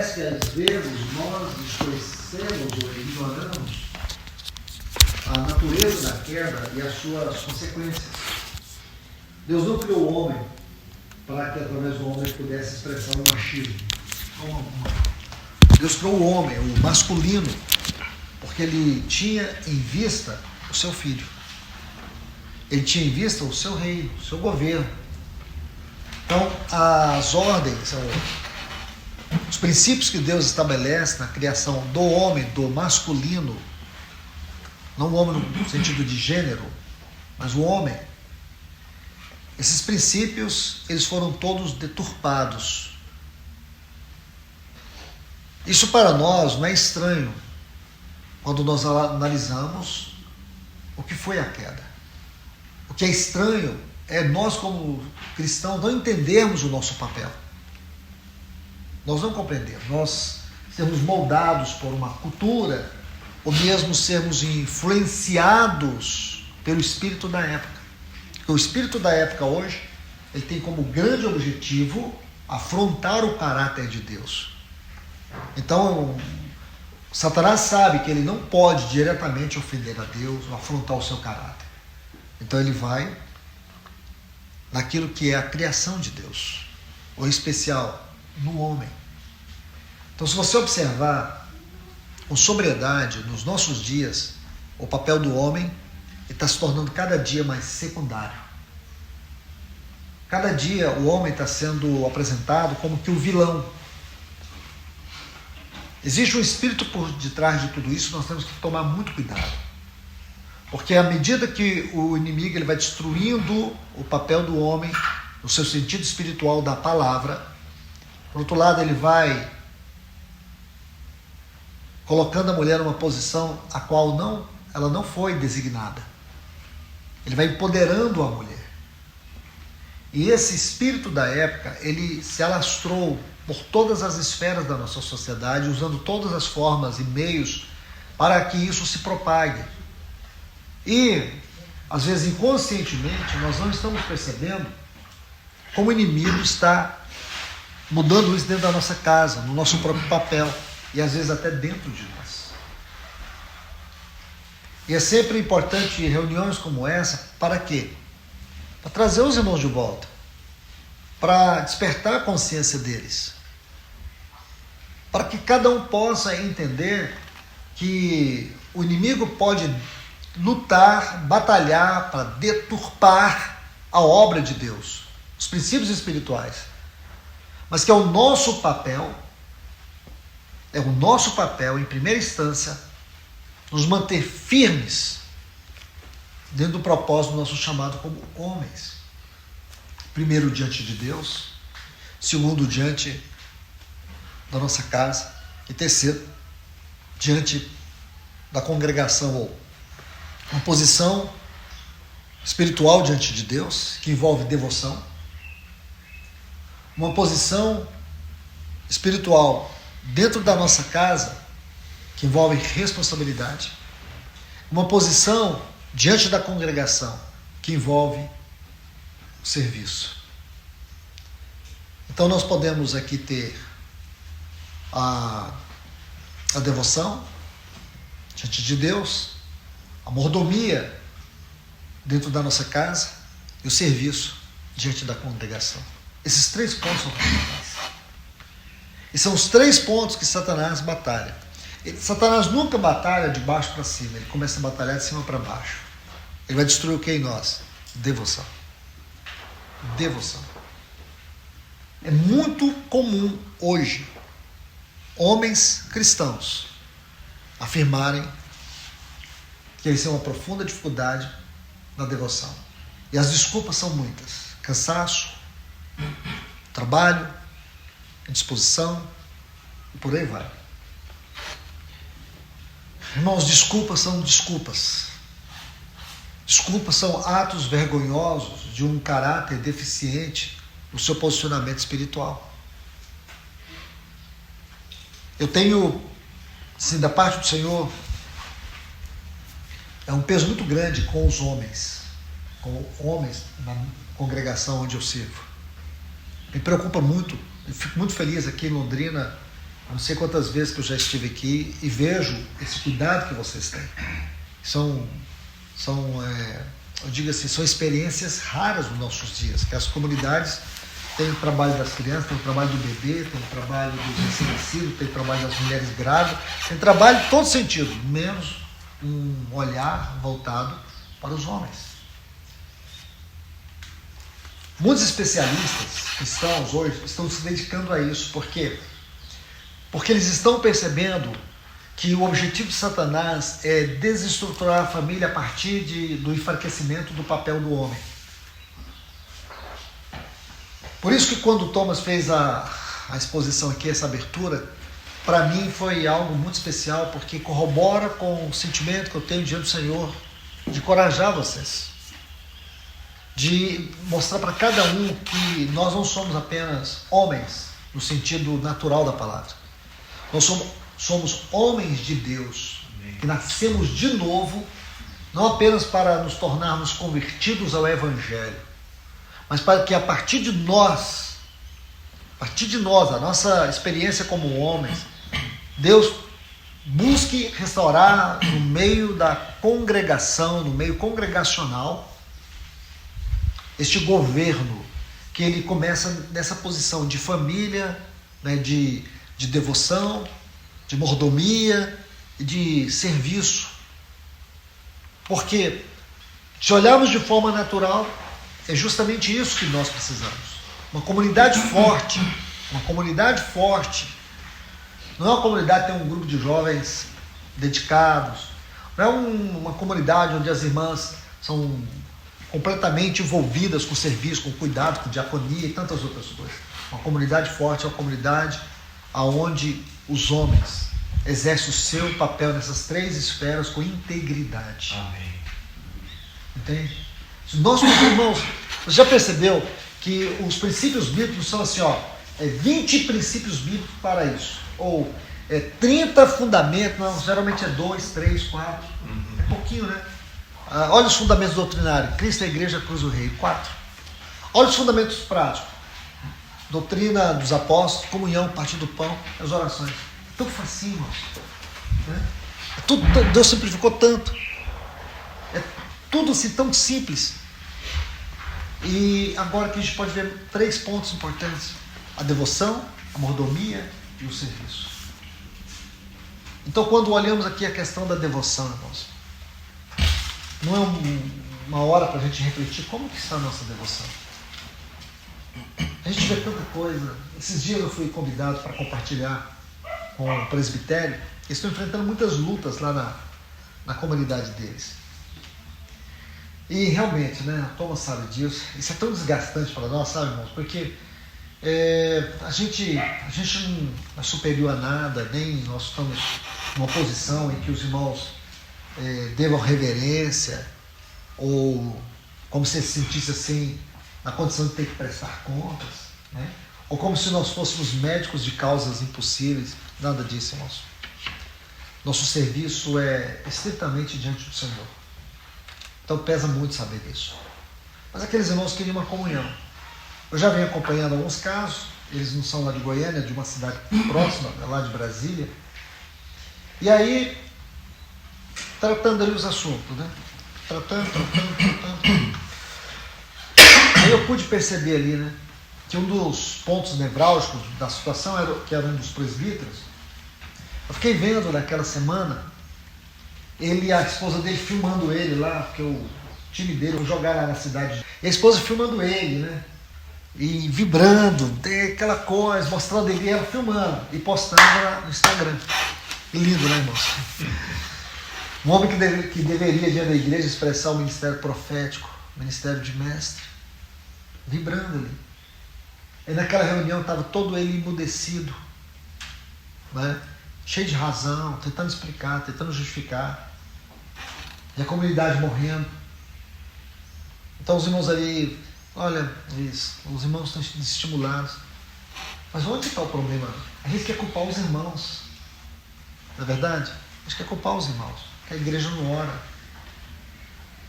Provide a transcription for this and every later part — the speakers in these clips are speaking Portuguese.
parece que às vezes nós distorcemos ou ignoramos a natureza da queda e as suas consequências. Deus não criou o homem para que através do homem pudesse expressar o machismo. Deus criou o homem, o masculino, porque ele tinha em vista o seu filho. Ele tinha em vista o seu reino, o seu governo. Então, as ordens, os princípios que Deus estabelece na criação do homem, do masculino, não o homem no sentido de gênero, mas o homem, esses princípios, eles foram todos deturpados. Isso para nós não é estranho quando nós analisamos o que foi a queda. O que é estranho é nós, como cristãos, não entendermos o nosso papel. Nós não compreendemos. Nós sermos moldados por uma cultura, ou mesmo sermos influenciados pelo espírito da época. Porque o espírito da época hoje, ele tem como grande objetivo afrontar o caráter de Deus. Então, Satanás sabe que ele não pode diretamente ofender a Deus ou afrontar o seu caráter. Então ele vai naquilo que é a criação de Deus, ou em especial no homem. Então, se você observar com sobriedade nos nossos dias, o papel do homem está se tornando cada dia mais secundário. Cada dia o homem está sendo apresentado como que o vilão. Existe um espírito por detrás de tudo isso, nós temos que tomar muito cuidado. Porque à medida que o inimigo ele vai destruindo o papel do homem, no seu sentido espiritual da palavra, por outro lado ele vai colocando a mulher numa posição a qual ela não foi designada. Ele vai empoderando a mulher. E esse espírito da época, ele se alastrou por todas as esferas da nossa sociedade, usando todas as formas e meios para que isso se propague. E, às vezes, inconscientemente, nós não estamos percebendo como o inimigo está mudando isso dentro da nossa casa, no nosso próprio papel, e às vezes até dentro de nós. E é sempre importante reuniões como essa, para quê? Para trazer os irmãos de volta, para despertar a consciência deles, para que cada um possa entender que o inimigo pode lutar, batalhar para deturpar a obra de Deus, os princípios espirituais, mas que é o nosso papel, em primeira instância, nos manter firmes dentro do propósito do nosso chamado como homens. Primeiro, diante de Deus. Segundo, diante da nossa casa. E terceiro, diante da congregação, ou uma posição espiritual diante de Deus, que envolve devoção. Uma posição espiritual dentro da nossa casa, que envolve responsabilidade. Uma posição diante da congregação, que envolve o serviço. Então nós podemos aqui ter a devoção diante de Deus, a mordomia dentro da nossa casa e o serviço diante da congregação. Esses três pontos são fundamentais. E são os três pontos que Satanás batalha. Satanás nunca batalha de baixo para cima, ele começa a batalhar de cima para baixo. Ele vai destruir o que em nós? Devoção. Devoção. É muito comum hoje homens cristãos afirmarem que eles têm uma profunda dificuldade na devoção. E as desculpas são muitas. Cansaço, trabalho, indisposição, e por aí vai. Irmãos, desculpas são desculpas. Desculpas são atos vergonhosos de um caráter deficiente no seu posicionamento espiritual. Eu tenho, assim, da parte do Senhor, é um peso muito grande com os homens, na congregação onde eu sirvo. Me preocupa muito, eu fico muito feliz aqui em Londrina, Eu não sei quantas vezes que eu já estive aqui e vejo esse cuidado que vocês têm. Eu digo assim, são experiências raras nos nossos dias, que as comunidades têm o trabalho das crianças, tem o trabalho do bebê, tem o trabalho dos recém-nascidos, tem o trabalho das mulheres grávidas, tem trabalho em todo sentido, menos um olhar voltado para os homens. Muitos especialistas cristãos hoje estão se dedicando a isso. Por quê? Porque eles estão percebendo que o objetivo de Satanás é desestruturar a família a partir do enfraquecimento do papel do homem. Por isso que quando Thomas fez a exposição aqui, essa abertura, para mim foi algo muito especial, porque corrobora com o sentimento que eu tenho diante do Senhor, de encorajar vocês, de mostrar para cada um que nós não somos apenas homens, no sentido natural da palavra. Nós somos homens de Deus, que nascemos de novo, não apenas para nos tornarmos convertidos ao Evangelho, mas para que a partir de nós, a nossa experiência como homens, Deus busque restaurar no meio da congregação, no meio congregacional, este governo, que ele começa nessa posição de família, né, de devoção, de mordomia e de serviço. Porque, se olharmos de forma natural, é justamente isso que nós precisamos. Uma comunidade forte. Não é uma comunidade que tem um grupo de jovens dedicados. Não é uma comunidade onde as irmãs são completamente envolvidas com serviço, com cuidado, com diaconia e tantas outras coisas. Uma comunidade forte é uma comunidade onde os homens exercem o seu papel nessas três esferas com integridade. Amém. Entende? Nossos irmãos, você já percebeu que os princípios bíblicos são assim, 20 princípios bíblicos para isso, ou 30 fundamentos, não, geralmente é 2, 3, 4, é pouquinho, né? Olha os fundamentos doutrinários: Cristo, a igreja, a cruz, o rei, 4. Olha os fundamentos práticos: doutrina dos apóstolos, comunhão, partir do pão, as orações. Tão facinho, irmãos, né? Deus simplificou tanto, é tudo assim tão simples. E agora que a gente pode ver 3 pontos importantes: a devoção, a mordomia e o serviço. Então, quando olhamos aqui a questão da devoção, irmãos, não é uma hora para a gente refletir como que está a nossa devoção? A gente vê tanta coisa. Esses dias eu fui convidado para compartilhar com o presbitério. Eles estão enfrentando muitas lutas lá na comunidade deles. E realmente, né, a Thomas sabe disso. Isso é tão desgastante para nós, sabe, irmãos? Porque a gente não é superior a nada, nem nós estamos numa posição em que os irmãos devam reverência, ou como se se sentisse assim, na condição de ter que prestar contas, né? Ou como se nós fôssemos médicos de causas impossíveis. Nada disso, irmãos. Nosso serviço é estritamente diante do Senhor. Então pesa muito saber disso. Mas aqueles irmãos queriam uma comunhão. Eu já venho acompanhando alguns casos. Eles não são lá de Goiânia, de uma cidade próxima, lá de Brasília. E aí, tratando ali os assuntos, né? Tratando. Aí eu pude perceber ali, né, que um dos pontos nevrálgicos da situação que era um dos presbíteros. Eu fiquei vendo naquela semana ele e a esposa dele filmando ele lá, porque o time dele jogar lá na cidade. E a esposa filmando ele, né? E vibrando, tem aquela coisa, mostrando ele, ela filmando e postando no Instagram. Lindo, né, irmãos? Um homem que deveria, diante da igreja, expressar o ministério profético, o ministério de mestre, vibrando ali. E naquela reunião estava todo ele emudecido, né? Cheio de razão, tentando explicar, tentando justificar. E a comunidade morrendo. Então os irmãos ali, olha, os irmãos estão estimulados. Mas onde está o problema? A gente quer culpar os irmãos. Não é verdade? A gente quer culpar os irmãos. Que a igreja não ora.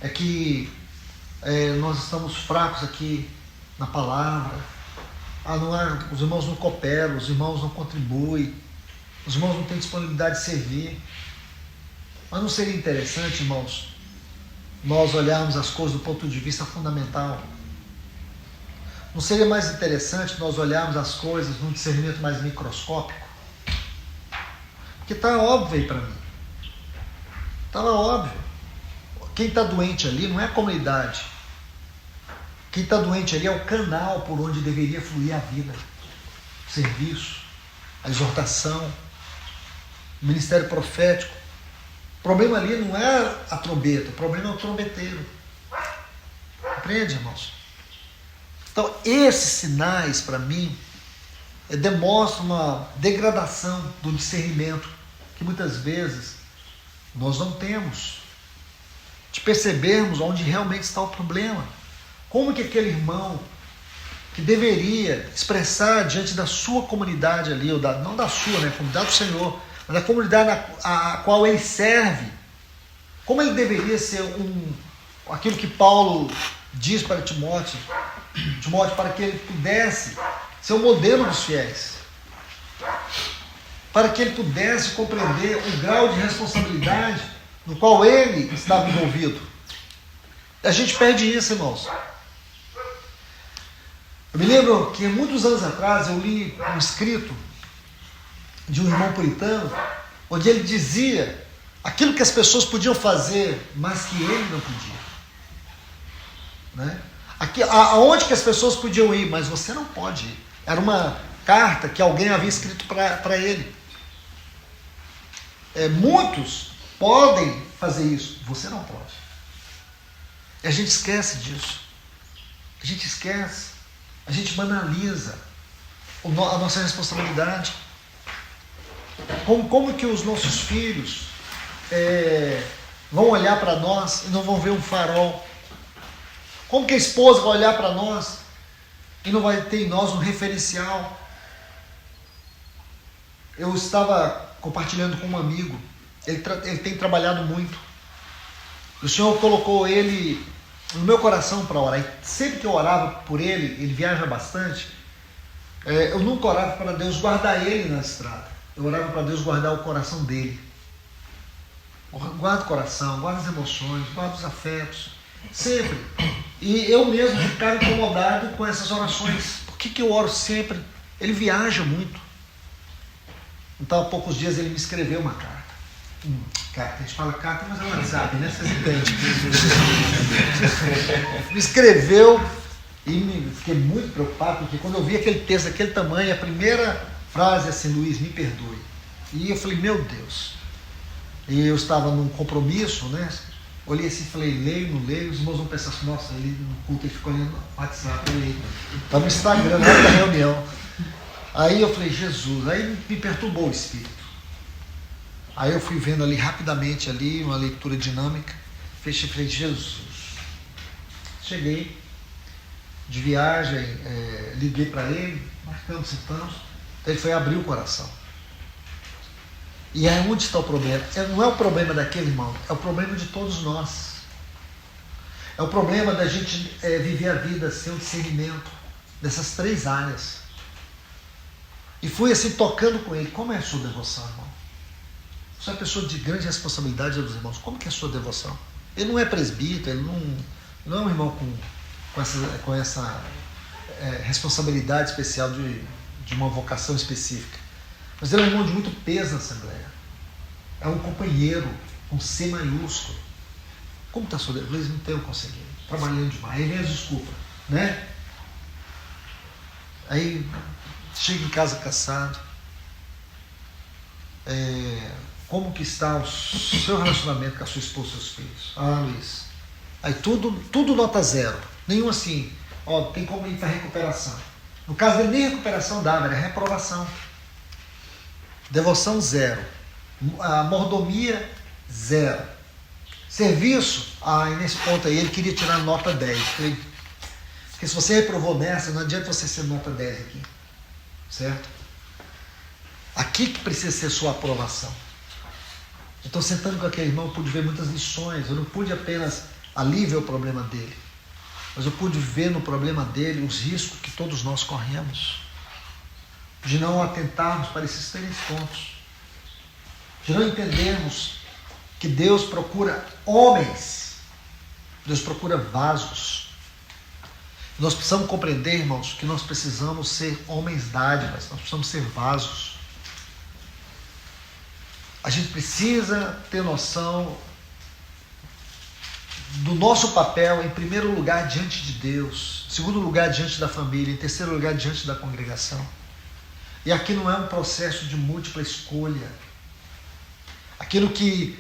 É que nós estamos fracos aqui na palavra. Os irmãos não cooperam, os irmãos não contribuem. Os irmãos não têm disponibilidade de servir. Mas não seria interessante, irmãos, nós olharmos as coisas do ponto de vista fundamental? Não seria mais interessante nós olharmos as coisas num discernimento mais microscópico? Porque está óbvio aí para mim. Estava óbvio. Quem está doente ali não é a comunidade. Quem está doente ali é o canal por onde deveria fluir a vida. O serviço, a exortação, o ministério profético. O problema ali não é a trombeta, o problema é o trombeteiro. Compreende, irmãos? Então, esses sinais, para mim, demonstram uma degradação do discernimento que muitas vezes nós não temos, de percebermos onde realmente está o problema. Como que aquele irmão que deveria expressar diante da sua comunidade ali, ou não da sua, né, a comunidade do Senhor, mas da comunidade a qual ele serve, como ele deveria ser aquilo que Paulo diz para Timóteo, para que ele pudesse ser o modelo dos fiéis, para que ele pudesse compreender o grau de responsabilidade no qual ele estava envolvido. A gente perde isso, irmãos. Eu me lembro que muitos anos atrás eu li um escrito de um irmão puritano, onde ele dizia aquilo que as pessoas podiam fazer, mas que ele não podia. Né? Aonde que as pessoas podiam ir, mas você não pode ir. Era uma carta que alguém havia escrito para ele. Muitos podem fazer isso, você não pode. E a gente esquece disso. A gente esquece. A gente banaliza a nossa responsabilidade. Como que os nossos filhos vão olhar para nós e não vão ver um farol? Como que a esposa vai olhar para nós e não vai ter em nós um referencial? Eu estava compartilhando com um amigo, ele tem trabalhado muito. O Senhor colocou ele no meu coração para orar. E sempre que eu orava por ele viaja bastante, eu nunca orava para Deus guardar ele na estrada. Eu orava para Deus guardar o coração dele. Guarda o coração, guarda as emoções, guarda os afetos. Sempre. E eu mesmo ficava incomodado com essas orações. Por que eu oro sempre? Ele viaja muito. Então, há poucos dias ele me escreveu uma carta. Carta, a gente fala carta, mas é um WhatsApp, né? Vocês entendem. Me escreveu e fiquei muito preocupado, porque quando eu vi aquele texto daquele tamanho, a primeira frase é assim: Luiz, me perdoe. E eu falei, meu Deus. E eu estava num compromisso, né? Olhei assim e falei, leio, não leio. Os irmãos vão pensar assim, nossa, ele no culto ele ficou olhando no WhatsApp, eu leio. Estava no Instagram, na hora da reunião. Aí eu falei, Jesus, aí me perturbou o espírito. Aí eu fui vendo ali rapidamente ali, uma leitura dinâmica, fechei e falei, Jesus. Cheguei de viagem, liguei para ele, marcamos, sentamos, ele foi abrir o coração. E aí onde está o problema? Não é o problema daquele irmão, é o problema de todos nós. É o problema da gente viver a vida sem o discernimento dessas três áreas. E fui assim tocando com ele. Como é a sua devoção, irmão? Você é uma pessoa de grande responsabilidade dos irmãos. Como que é a sua devoção? Ele não é presbítero, ele não é um irmão com essa responsabilidade especial de uma vocação específica. Mas ele é um irmão de muito peso na Assembleia. É um companheiro com C maiúsculo. Como está a sua devoção? Não tenho conseguido. Trabalhando demais. Aí vem as desculpas, né? Aí chega em casa cansado. Como que está o seu relacionamento com a sua esposa e seus filhos? Ah, Luiz. Aí tudo nota zero. Nenhum assim, tem como ir para recuperação. No caso dele, nem recuperação dava, era reprovação. Devoção zero. A mordomia zero. Serviço, e nesse ponto aí ele queria tirar nota 10. Porque se você reprovou nessa, não adianta você ser nota 10 aqui. Certo? Aqui que precisa ser sua aprovação. Eu estou sentando com aquele irmão, eu pude ver muitas lições. Eu não pude apenas ali ver o problema dele, mas eu pude ver no problema dele os riscos que todos nós corremos de não atentarmos para esses três pontos. de não entendermos que Deus procura homens, Deus procura vasos. Nós precisamos compreender, irmãos, que nós precisamos ser homens dádivas, nós precisamos ser vasos. A gente precisa ter noção do nosso papel, em primeiro lugar, diante de Deus, em segundo lugar, diante da família, em terceiro lugar, diante da congregação. E aqui não é um processo de múltipla escolha. Aquilo que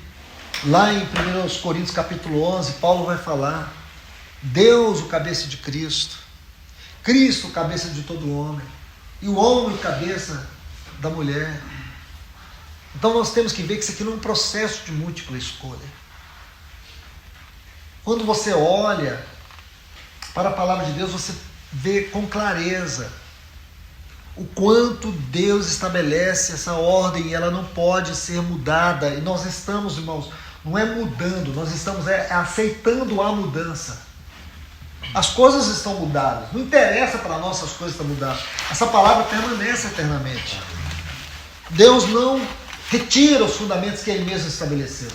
lá em 1 Coríntios capítulo 11, Paulo vai falar, Deus, o cabeça de Cristo, Cristo, o cabeça de todo homem, e o homem, o cabeça da mulher. Então nós temos que ver que isso aqui não é um processo de múltipla escolha. Quando você olha para a palavra de Deus, você vê com clareza o quanto Deus estabelece essa ordem e ela não pode ser mudada. E nós estamos, irmãos, não é mudando, nós estamos aceitando a mudança. As coisas estão mudadas, não interessa para nós se as coisas estão mudadas. Essa palavra permanece eternamente. Deus não retira os fundamentos que Ele mesmo estabeleceu.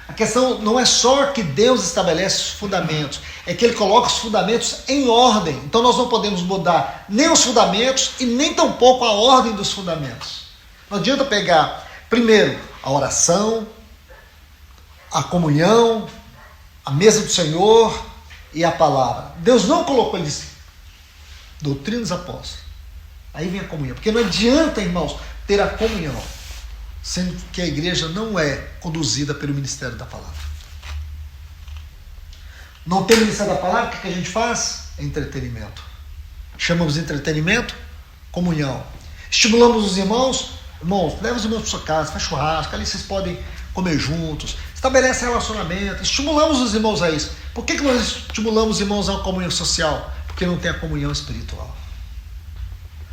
A questão não é só que Deus estabelece os fundamentos, é que Ele coloca os fundamentos em ordem. Então nós não podemos mudar nem os fundamentos e nem tampouco a ordem dos fundamentos. Não adianta pegar primeiro a oração, a comunhão, a mesa do Senhor e a palavra. Deus não colocou isso. Doutrina dos apóstolos. Aí vem a comunhão. Porque não adianta, irmãos, ter a comunhão sendo que a igreja não é conduzida pelo ministério da palavra. Não tem ministério da palavra, o que a gente faz? É entretenimento. Chamamos de entretenimento, comunhão. Estimulamos os irmãos, leva os irmãos para sua casa, faz churrasco, ali vocês podem comer juntos, estabelece relacionamento, estimulamos os irmãos a isso. Por que nós estimulamos os irmãos a uma comunhão social? Porque não tem a comunhão espiritual.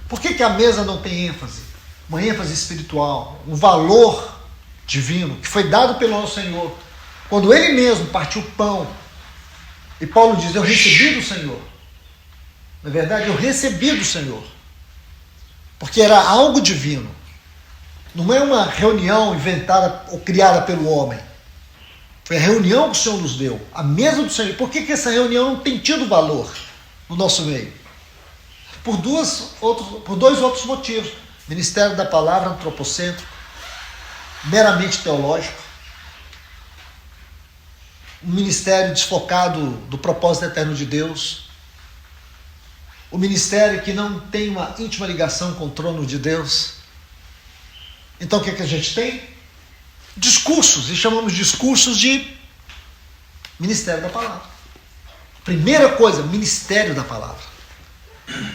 Por que a mesa não tem ênfase? Uma ênfase espiritual, um valor divino que foi dado pelo nosso Senhor. Quando Ele mesmo partiu o pão, e Paulo diz, eu recebi do Senhor. Na verdade, eu recebi do Senhor. Porque era algo divino. Não é uma reunião inventada ou criada pelo homem. Foi a reunião que o Senhor nos deu. A mesa do Senhor. Por que essa reunião não tem tido valor no nosso meio? Por dois outros motivos. Ministério da palavra antropocêntrico, meramente teológico, um ministério desfocado do propósito eterno de Deus, um ministério que não tem uma íntima ligação com o trono de Deus. Então o que a gente tem? Discursos, e chamamos discursos de ministério da palavra. Primeira coisa, ministério da palavra.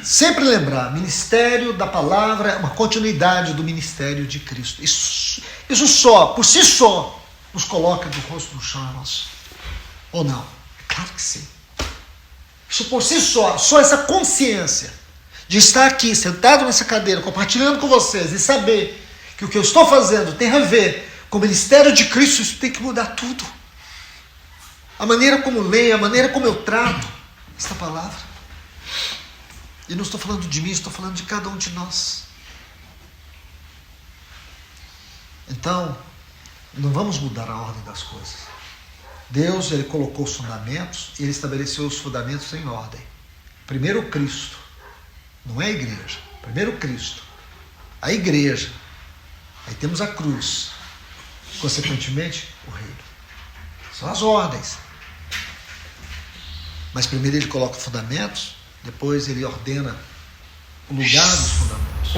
Sempre lembrar, ministério da palavra é uma continuidade do ministério de Cristo. Isso só, por si só, nos coloca do rosto no chão, irmãos. Ou não? É claro que sim. Isso por si só essa consciência de estar aqui, sentado nessa cadeira, compartilhando com vocês e saber que o que eu estou fazendo tem a ver com o ministério de Cristo, isso tem que mudar tudo. A maneira como leio, a maneira como eu trato esta palavra. E não estou falando de mim, estou falando de cada um de nós. Então, não vamos mudar a ordem das coisas. Deus, Ele colocou os fundamentos e Ele estabeleceu os fundamentos em ordem. Primeiro Cristo, não é a igreja. Primeiro Cristo, a igreja. Aí temos a cruz. Consequentemente, o reino. São as ordens. Mas primeiro Ele coloca fundamentos. Depois Ele ordena o lugar dos fundamentos.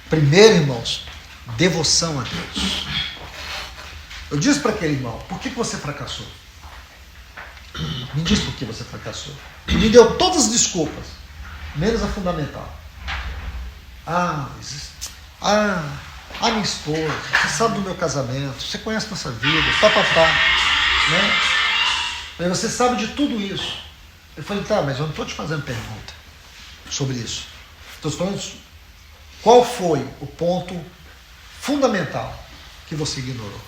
Primeiro, irmãos, devoção a Deus. Eu disse para aquele irmão, por que você fracassou? Me diz por que você fracassou. Ele me deu todas as desculpas, menos a fundamental. Minha esposa, você sabe do meu casamento, você conhece nossa vida, né? Você sabe de tudo isso. Eu falei, mas eu não estou te fazendo pergunta sobre isso. Estou falando qual foi o ponto fundamental que você ignorou.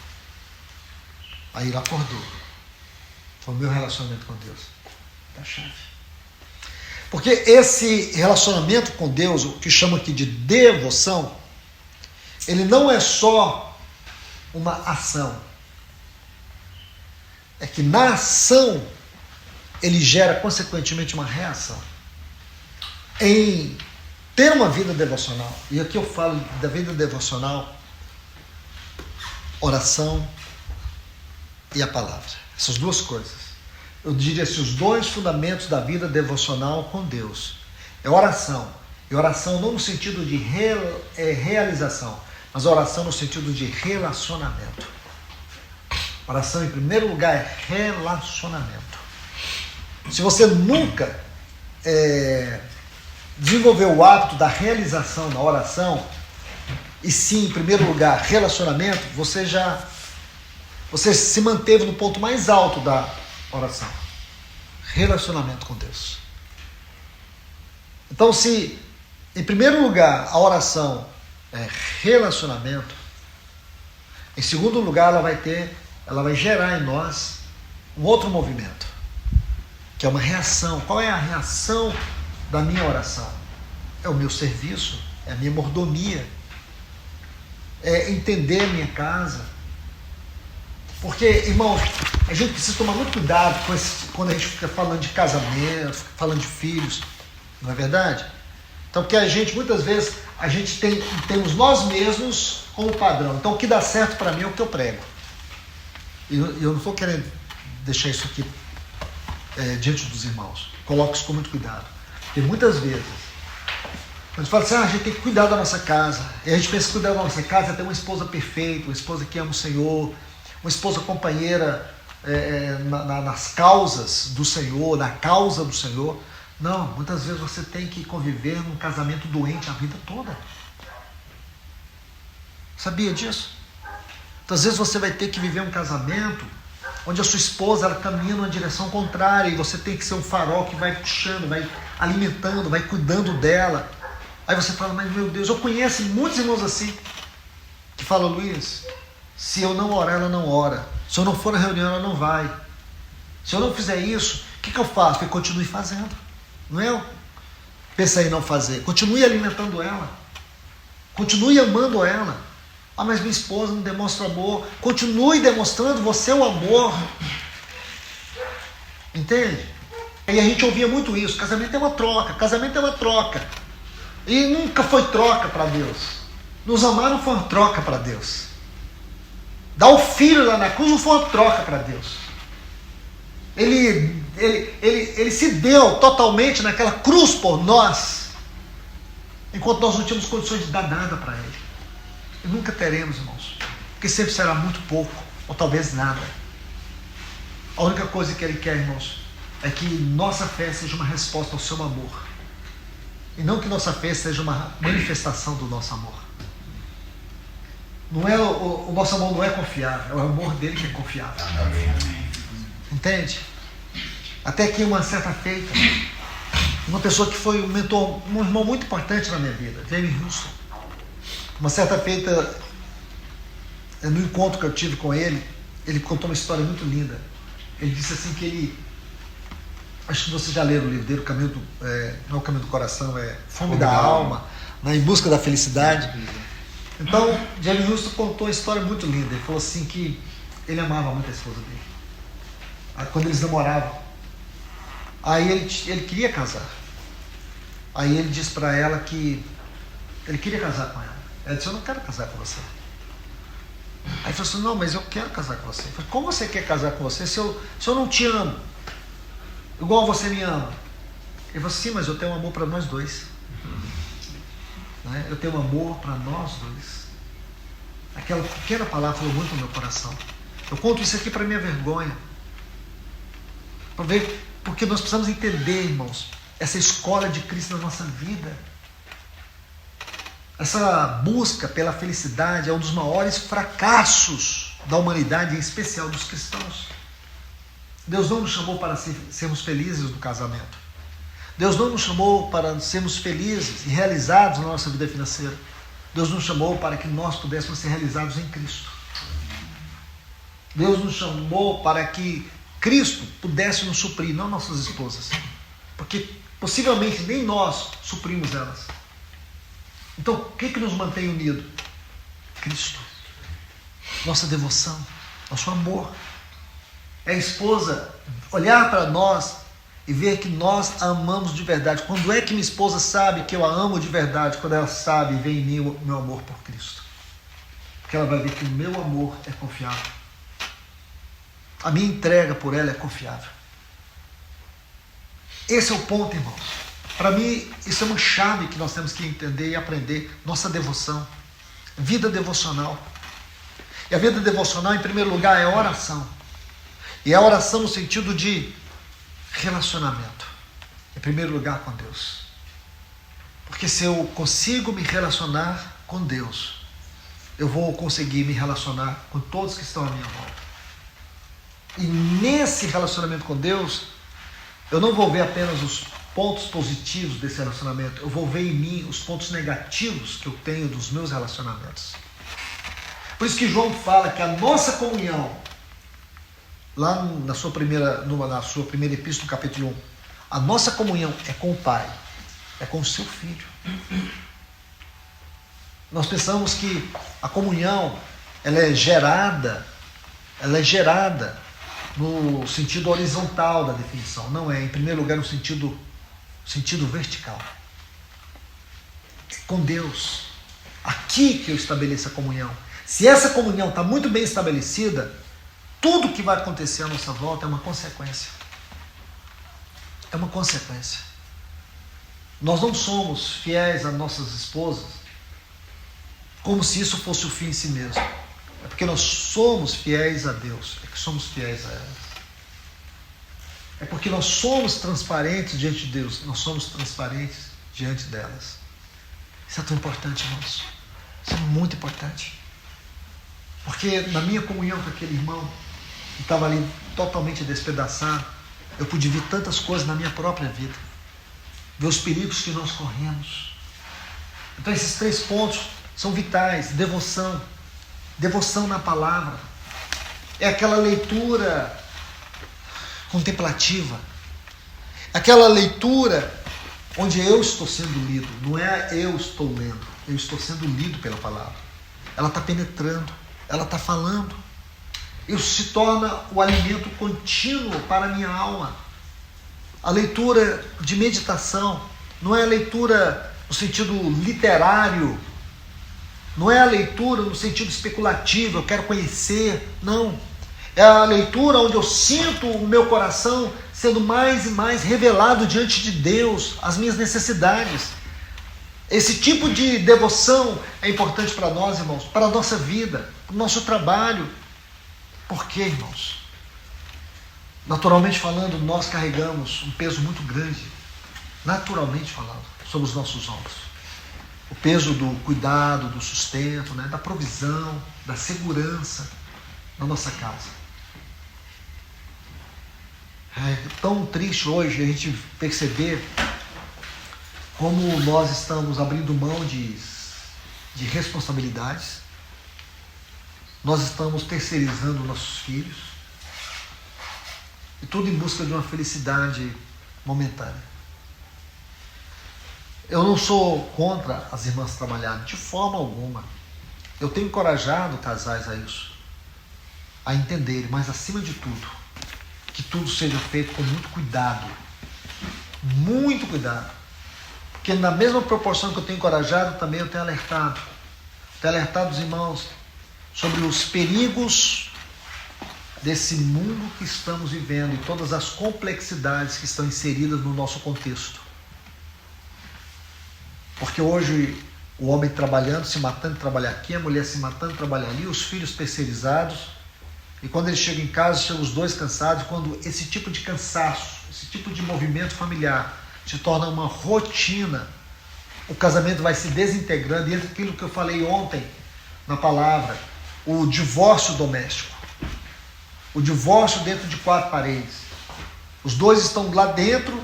Aí ele acordou. Foi o meu relacionamento com Deus. Da chave. Porque esse relacionamento com Deus, o que chama aqui de devoção, ele não é só uma ação. É que na ação ele gera consequentemente uma reação. Em ter uma vida devocional, e aqui eu falo da vida devocional, oração e a palavra. Essas duas coisas. Eu diria assim, os dois fundamentos da vida devocional com Deus. É oração. E oração não no sentido de realização, mas oração no sentido de relacionamento. Oração, em primeiro lugar, é relacionamento. Se você nunca desenvolveu o hábito da realização na oração, e sim, em primeiro lugar, relacionamento, você se manteve no ponto mais alto da oração. Relacionamento com Deus. Então, se em primeiro lugar a oração é relacionamento, em segundo lugar ela vai gerar em nós um outro movimento, que é uma reação. Qual é a reação da minha oração? É o meu serviço, é a minha mordomia, é entender a minha casa. Porque, irmãos, a gente precisa tomar muito cuidado quando a gente fica falando de casamento, fica falando de filhos, não é verdade? Então, porque muitas vezes, a gente temos nós mesmos como padrão. Então, o que dá certo para mim é o que eu prego. E eu não estou querendo deixar isso aqui diante dos irmãos. Coloque isso com muito cuidado. Porque muitas vezes, a gente fala assim, a gente tem que cuidar da nossa casa. E a gente pensa que cuidar da nossa casa é ter uma esposa perfeita, uma esposa que ama o Senhor, uma esposa companheira nas causas do Senhor, na causa do Senhor. Não, muitas vezes você tem que conviver num casamento doente a vida toda. Sabia disso? Então, às vezes você vai ter que viver um casamento onde a sua esposa ela caminha numa direção contrária e você tem que ser um farol que vai puxando, vai alimentando, vai cuidando dela. Aí você fala, mas meu Deus, eu conheço muitos irmãos assim que falam, Luiz, se eu não orar, ela não ora. Se eu não for na reunião, ela não vai. Se eu não fizer isso, o que eu faço? Eu continue fazendo. Não é? Pensa em não fazer. Continue alimentando ela. Continue amando ela. Ah, mas minha esposa não demonstra amor. Continue demonstrando você o amor. Entende? E a gente ouvia muito isso. Casamento é uma troca. Casamento é uma troca. E nunca foi troca para Deus. Nos amar não foi uma troca para Deus. Dar o filho lá na cruz não foi uma troca para Deus. Ele se deu totalmente naquela cruz por nós, enquanto nós não tínhamos condições de dar nada para Ele. E nunca teremos, irmãos, porque sempre será muito pouco, ou talvez nada. A única coisa que Ele quer, irmãos, é que nossa fé seja uma resposta ao seu amor, e não que nossa fé seja uma manifestação do nosso amor. Não é, o nosso amor não é confiável, é o amor dele que é confiável. Entende? Até que uma certa feita, uma pessoa que foi um mentor, um irmão muito importante na minha vida, Jamie Houston. Uma certa feita, no encontro que eu tive com ele, ele contou uma história muito linda. Ele disse assim que acho que vocês já leram o livro dele, não é o Caminho do Coração, é Fome da Alma, né, Em Busca da Felicidade. Então, Jamie Houston contou uma história muito linda. Ele falou assim que ele amava muito a esposa dele. Quando eles namoravam, aí ele queria casar. Aí ele disse para ela que ele queria casar com ela. Ela disse, eu não quero casar com você. Aí ele falou assim, não, mas eu quero casar com você. Eu falei, como você quer casar com você se eu não te amo igual você me ama? Ele falou assim, sim, mas eu tenho um amor para nós dois. Né? Eu tenho um amor para nós dois. Aquela pequena palavra falou muito no meu coração. Eu conto isso aqui para minha vergonha. Para ver, porque nós precisamos entender, irmãos, essa escola de Cristo na nossa vida. Essa busca pela felicidade é um dos maiores fracassos da humanidade, em especial dos cristãos. Deus não nos chamou para sermos felizes no casamento. Deus não nos chamou para sermos felizes e realizados na nossa vida financeira. Deus nos chamou para que nós pudéssemos ser realizados em Cristo. Deus nos chamou para que Cristo pudesse nos suprir, não nossas esposas. Porque possivelmente nem nós suprimos elas. Então, o que nos mantém unidos? Cristo. Nossa devoção, nosso amor. É a esposa olhar para nós e ver que nós a amamos de verdade. Quando é que minha esposa sabe que eu a amo de verdade? Quando ela sabe e vê em mim o meu amor por Cristo. Porque ela vai ver que o meu amor é confiável. A minha entrega por ela é confiável. Esse é o ponto, irmãos. Para mim, isso é uma chave que nós temos que entender e aprender. Nossa devoção. Vida devocional. E a vida devocional, em primeiro lugar, é oração. E é oração no sentido de relacionamento. Em primeiro lugar, com Deus. Porque se eu consigo me relacionar com Deus, eu vou conseguir me relacionar com todos que estão à minha volta. E nesse relacionamento com Deus, eu não vou ver apenas os pontos positivos desse relacionamento, eu vou ver em mim os pontos negativos que eu tenho dos meus relacionamentos. Por isso que João fala que a nossa comunhão, lá na sua primeira epístola, no capítulo 1, a nossa comunhão é com o Pai, é com o seu Filho. Nós pensamos que a comunhão ela é gerada no sentido horizontal da definição. Não é, em primeiro lugar, no sentido vertical. Com Deus. Aqui que eu estabeleço a comunhão. Se essa comunhão está muito bem estabelecida, tudo que vai acontecer à nossa volta é uma consequência. É uma consequência. Nós não somos fiéis às nossas esposas como se isso fosse o fim em si mesmo. É porque nós somos fiéis a Deus, é que somos fiéis a elas. É porque nós somos transparentes diante de Deus, nós somos transparentes diante delas. Isso é tão importante, irmãos. Isso é muito importante. Porque na minha comunhão com aquele irmão que estava ali totalmente despedaçado, eu pude ver tantas coisas na minha própria vida. Ver os perigos que nós corremos. Então esses 3 pontos são vitais. Devoção na palavra. É aquela leitura contemplativa. Aquela leitura onde eu estou sendo lido. Não é eu estou lendo. Eu estou sendo lido pela palavra. Ela está penetrando. Ela está falando. Isso se torna o alimento contínuo para a minha alma. A leitura de meditação não é a leitura no sentido literário, não é a leitura no sentido especulativo, eu quero conhecer, não. É a leitura onde eu sinto o meu coração sendo mais e mais revelado diante de Deus, as minhas necessidades. Esse tipo de devoção é importante para nós, irmãos, para a nossa vida, para o nosso trabalho. Por quê, irmãos? Naturalmente falando, nós carregamos um peso muito grande, naturalmente falando, sobre os nossos ombros. O peso do cuidado, do sustento, da provisão, da segurança na nossa casa. É tão triste hoje a gente perceber como nós estamos abrindo mão de responsabilidades, nós estamos terceirizando nossos filhos, e tudo em busca de uma felicidade momentânea. Eu não sou contra as irmãs trabalharem, de forma alguma. Eu tenho encorajado casais a isso, a entenderem, mas acima de tudo, que tudo seja feito com muito cuidado. Muito cuidado. Porque na mesma proporção que eu tenho encorajado, também eu tenho alertado. Tenho alertado os irmãos sobre os perigos desse mundo que estamos vivendo e todas as complexidades que estão inseridas no nosso contexto. Porque hoje o homem trabalhando, se matando de trabalhar aqui, a mulher se matando de trabalhar ali, os filhos terceirizados, e quando eles chegam em casa, chegam os dois cansados. Quando esse tipo de cansaço, esse tipo de movimento familiar se torna uma rotina, o casamento vai se desintegrando, e entra aquilo que eu falei ontem na palavra, o divórcio doméstico. O divórcio dentro de 4 paredes. Os dois estão lá dentro,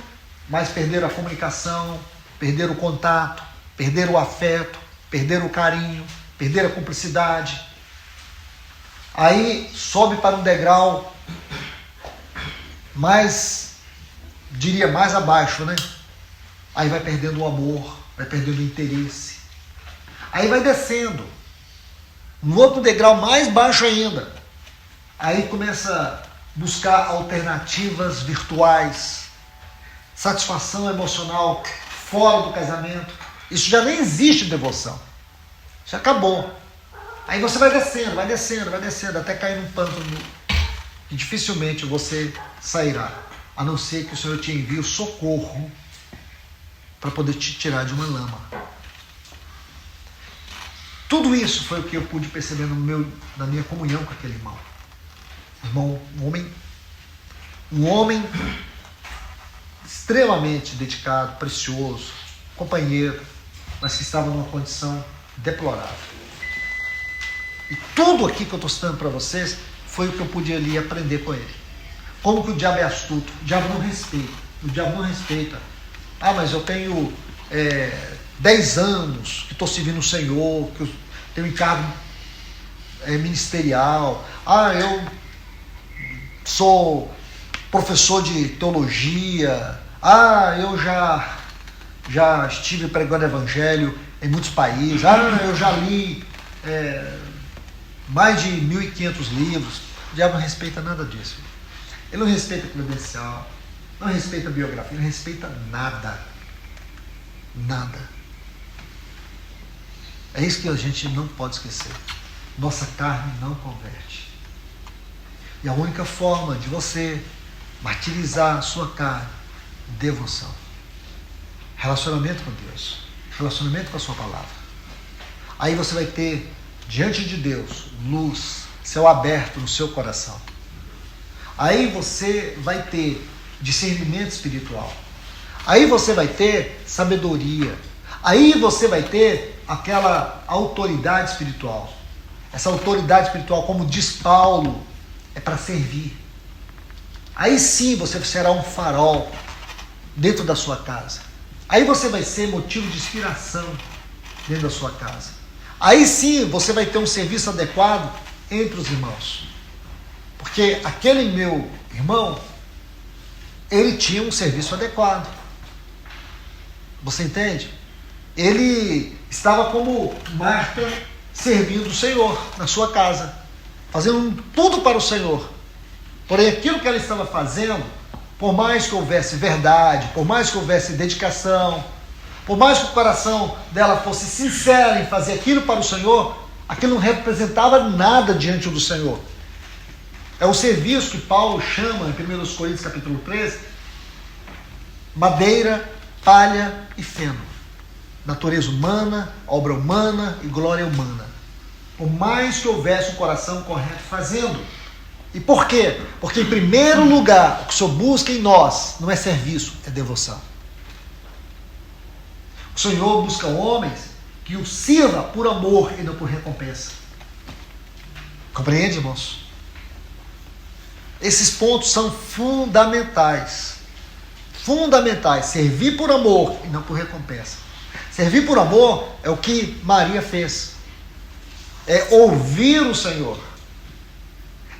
mas perderam a comunicação, perderam o contato, perderam o afeto, perderam o carinho, perderam a cumplicidade. Aí sobe para um degrau mais, diria, mais abaixo, Aí vai perdendo o amor, vai perdendo o interesse. Aí vai descendo. No outro degrau mais baixo ainda, aí começa a buscar alternativas virtuais, satisfação emocional fora do casamento. Isso já nem existe devoção. Já acabou. Aí você vai descendo, vai descendo, vai descendo, até cair num pântano que dificilmente você sairá, a não ser que o Senhor te envie o socorro para poder te tirar de uma lama. Tudo isso foi o que eu pude perceber na minha comunhão com aquele irmão. Irmão, um homem extremamente dedicado, precioso, companheiro, mas que estava numa condição deplorável. E tudo aqui que eu estou citando para vocês foi o que eu pude ali aprender com ele. Como que o diabo é astuto, o diabo não respeita. O diabo não respeita. Ah, mas eu tenho 10 anos que estou servindo o Senhor, que eu tenho encargo ministerial. Ah, eu sou professor de teologia. Ah, eu já estive pregando evangelho em muitos países. Ah, eu já li mais de 1.500 livros. O diabo não respeita nada disso. Ele não respeita credencial, não respeita biografia, não respeita nada. Nada. É isso que a gente não pode esquecer. Nossa carne não converte. E a única forma de você martirizar a sua carne, devoção. Relacionamento com Deus. Relacionamento com a sua palavra. Aí você vai ter, diante de Deus, luz, céu aberto no seu coração. Aí você vai ter discernimento espiritual. Aí você vai ter sabedoria. Aí você vai ter aquela autoridade espiritual. Essa autoridade espiritual, como diz Paulo, é para servir. Aí sim você será um farol dentro da sua casa. Aí você vai ser motivo de inspiração dentro da sua casa. Aí sim você vai ter um serviço adequado entre os irmãos. Porque aquele meu irmão, ele tinha um serviço adequado. Você entende? Ele estava como Marta servindo o Senhor na sua casa, fazendo tudo para o Senhor. Porém, aquilo que ela estava fazendo, por mais que houvesse verdade, por mais que houvesse dedicação, por mais que o coração dela fosse sincero em fazer aquilo para o Senhor, aquilo não representava nada diante do Senhor. É o serviço que Paulo chama em 1 Coríntios capítulo 13, madeira, palha e feno. Natureza humana, obra humana e glória humana. Por mais que houvesse um coração correto fazendo. E por quê? Porque em primeiro lugar, o que o Senhor busca em nós não é serviço, é devoção. O Senhor busca homens que o sirva por amor e não por recompensa. Compreende, irmãos? Esses pontos são fundamentais. Fundamentais. Servir por amor e não por recompensa. Servir por amor é o que Maria fez. É ouvir o Senhor.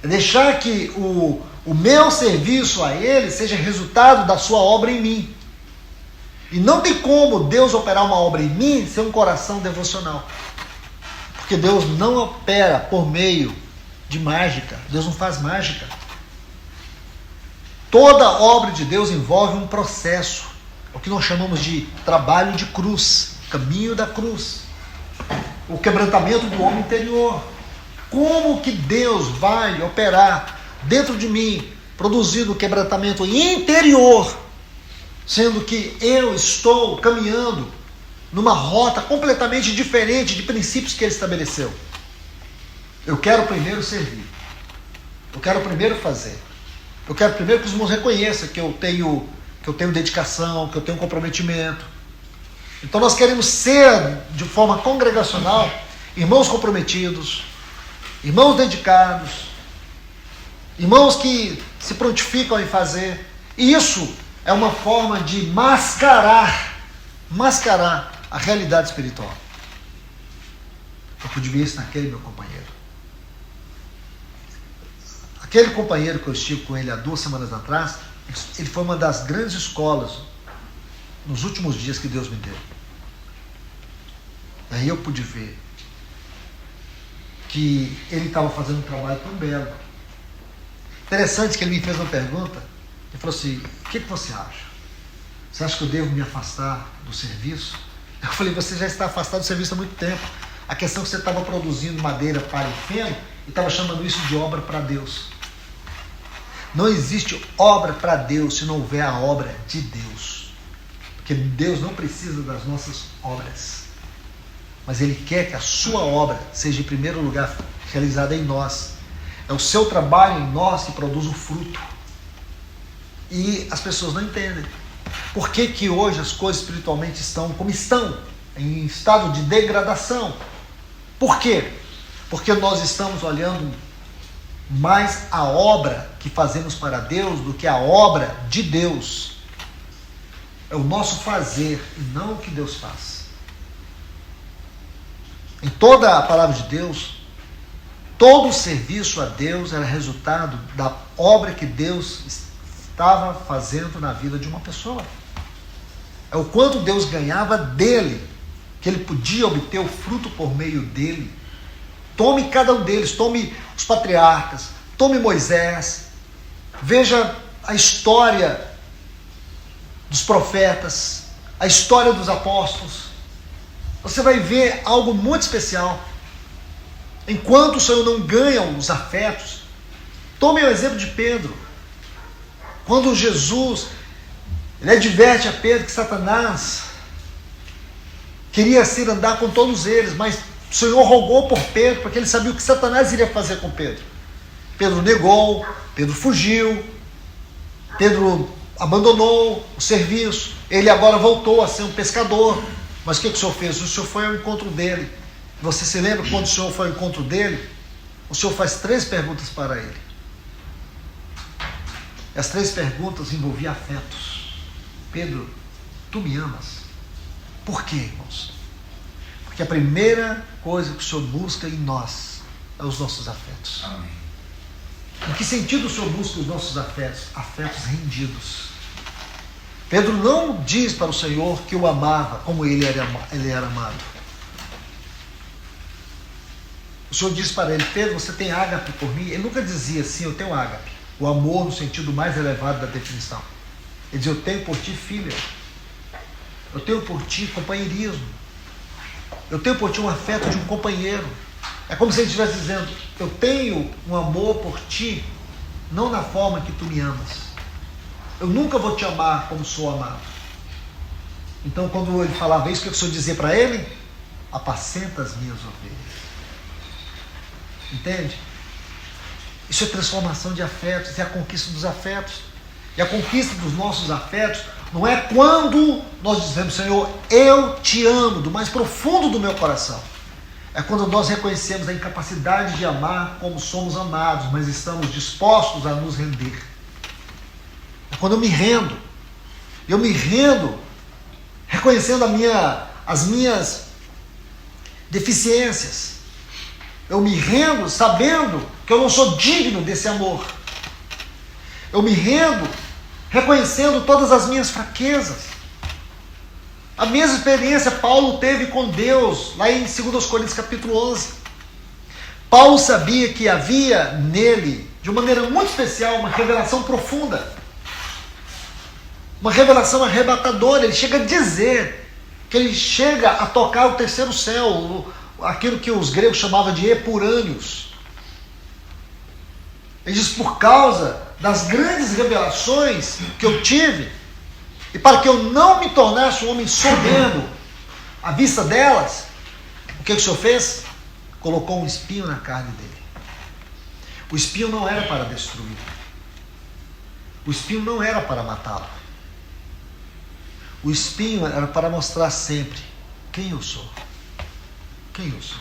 É deixar que o meu serviço a Ele seja resultado da sua obra em mim. E não tem como Deus operar uma obra em mim sem um coração devocional. Porque Deus não opera por meio de mágica. Deus não faz mágica. Toda obra de Deus envolve um processo. O que nós chamamos de trabalho de cruz. Caminho da cruz. O quebrantamento do homem interior. Como que Deus vai operar dentro de mim, produzindo quebrantamento interior, sendo que eu estou caminhando numa rota completamente diferente de princípios que Ele estabeleceu? Eu quero primeiro servir. Eu quero primeiro fazer. Eu quero primeiro que os irmãos reconheçam que eu tenho dedicação, que eu tenho comprometimento. Então nós queremos ser, de forma congregacional, irmãos comprometidos, irmãos dedicados, irmãos que se prontificam em fazer. E isso é uma forma de mascarar a realidade espiritual. Eu pude ver isso naquele meu companheiro. Aquele companheiro que eu estive com ele há 2 semanas atrás, ele foi uma das grandes escolas nos últimos dias que Deus me deu. Aí eu pude ver que ele estava fazendo um trabalho tão belo. Interessante que ele me fez uma pergunta. Ele falou assim: o que você acha? Você acha que eu devo me afastar do serviço? Eu falei: você já está afastado do serviço há muito tempo. A questão é que você estava produzindo madeira para o feno e estava chamando isso de obra para Deus. Não existe obra para Deus se não houver a obra de Deus. Porque Deus não precisa das nossas obras. Mas Ele quer que a sua obra seja em primeiro lugar realizada em nós. É o seu trabalho em nós que produz o fruto. E as pessoas não entendem. Por que que hoje as coisas espiritualmente estão como estão? Em estado de degradação. Por quê? Porque nós estamos olhando mais a obra que fazemos para Deus do que a obra de Deus. É o nosso fazer e não o que Deus faz. Em toda a palavra de Deus, todo o serviço a Deus era resultado da obra que Deus estava fazendo na vida de uma pessoa. É o quanto Deus ganhava dele, que ele podia obter o fruto por meio dele. Tome cada um deles, tome os patriarcas, tome Moisés, veja a história dos profetas, a história dos apóstolos. Você vai ver algo muito especial. Enquanto o Senhor não ganha os afetos, tome o exemplo de Pedro. Quando Jesus, ele adverte a Pedro que Satanás queria ir andar com todos eles, mas o Senhor rogou por Pedro, porque ele sabia o que Satanás iria fazer com Pedro. Pedro negou, Pedro fugiu, Pedro abandonou o serviço, ele agora voltou a ser um pescador. Mas o que o Senhor fez? O Senhor foi ao encontro dele. Você se lembra quando o Senhor foi ao encontro dele? O Senhor faz 3 perguntas para ele. E as 3 perguntas envolviam afetos. Pedro, tu me amas? Por quê, irmãos? Porque a primeira coisa que o Senhor busca em nós é os nossos afetos. Amém. Em que sentido o Senhor busca os nossos afetos? Afetos rendidos. Pedro não diz para o Senhor que o amava como ele era amado. O Senhor diz para ele: Pedro, você tem ágape por mim? Ele nunca dizia assim: eu tenho ágape. O amor no sentido mais elevado da definição. Ele diz: eu tenho por ti filha. Eu tenho por ti companheirismo. Eu tenho por ti um afeto de um companheiro. É como se ele estivesse dizendo: eu tenho um amor por ti, não na forma que tu me amas. Eu nunca vou te amar como sou amado. Então, quando ele falava isso, o que o Senhor dizia para ele? Apacenta as minhas ovelhas. Entende? Isso é transformação de afetos, isso é a conquista dos afetos. E a conquista dos nossos afetos não é quando nós dizemos: Senhor, eu te amo do mais profundo do meu coração. É quando nós reconhecemos a incapacidade de amar como somos amados, mas estamos dispostos a nos render. É quando eu me rendo. Eu me rendo reconhecendo as minhas deficiências. Eu me rendo sabendo que eu não sou digno desse amor. Eu me rendo reconhecendo todas as minhas fraquezas. A mesma experiência Paulo teve com Deus, lá em 2 Coríntios capítulo 11. Paulo sabia que havia nele, de uma maneira muito especial, uma revelação profunda. Uma revelação arrebatadora. Ele chega a dizer que ele chega a tocar o terceiro céu, aquilo que os gregos chamavam de epurânios. Ele diz: por causa das grandes revelações que eu tive, e para que eu não me tornasse um homem soberbo à vista delas, o que o Senhor fez? Colocou um espinho na carne dele. O espinho não era para destruir. O espinho não era para matá-lo. O espinho era para mostrar sempre quem eu sou. Quem eu sou.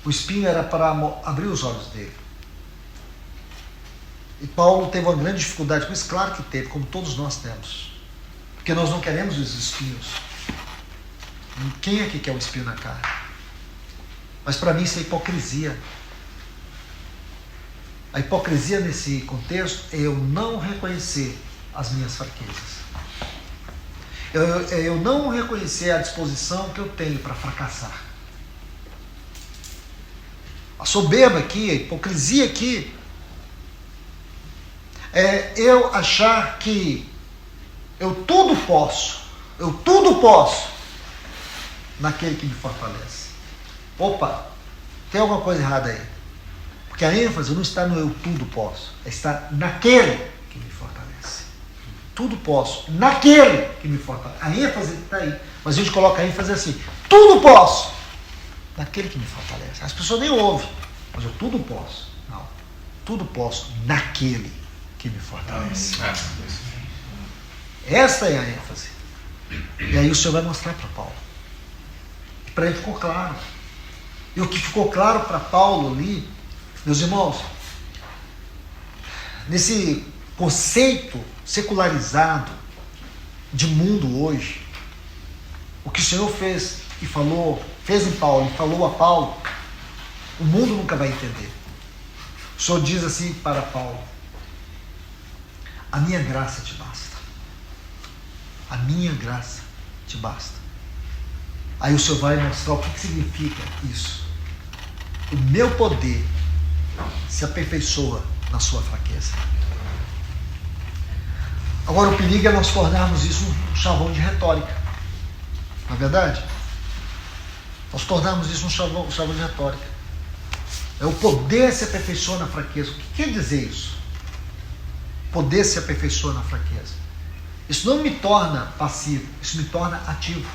O espinho era para abrir os olhos dele. E Paulo teve uma grande dificuldade com isso, claro que teve, como todos nós temos. Porque nós não queremos os espinhos. Quem é que quer o espinho na carne? Mas para mim isso é hipocrisia. A hipocrisia nesse contexto é eu não reconhecer as minhas fraquezas. Eu não reconhecer a disposição que eu tenho para fracassar. A soberba aqui, a hipocrisia aqui, é eu achar que eu tudo posso naquele que me fortalece. Opa, tem alguma coisa errada aí. Porque a ênfase não está no eu tudo posso, está naquele que me fortalece. Tudo posso, naquele que me fortalece. A ênfase está aí. Mas a gente coloca a ênfase assim, tudo posso, naquele que me fortalece. As pessoas nem ouvem, mas eu tudo posso. Não, tudo posso naquele que me fortalece. Essa é a ênfase. E aí o Senhor vai mostrar para Paulo. E para ele ficou claro. E o que ficou claro para Paulo ali, meus irmãos, nesse conceito secularizado de mundo hoje, o que o Senhor fez e falou, fez em Paulo e falou a Paulo, o mundo nunca vai entender. O Senhor diz assim para Paulo: a minha graça te basta. A minha graça te basta. Aí o Senhor vai mostrar o que significa isso. O meu poder se aperfeiçoa na sua fraqueza. Agora o perigo é nós tornarmos isso um chavão de retórica. Não é verdade? Nós tornarmos isso um chavão de retórica. É o poder se aperfeiçoa na fraqueza. O que quer dizer isso? Poder se aperfeiçoa na fraqueza. Isso não me torna passivo, isso me torna ativo.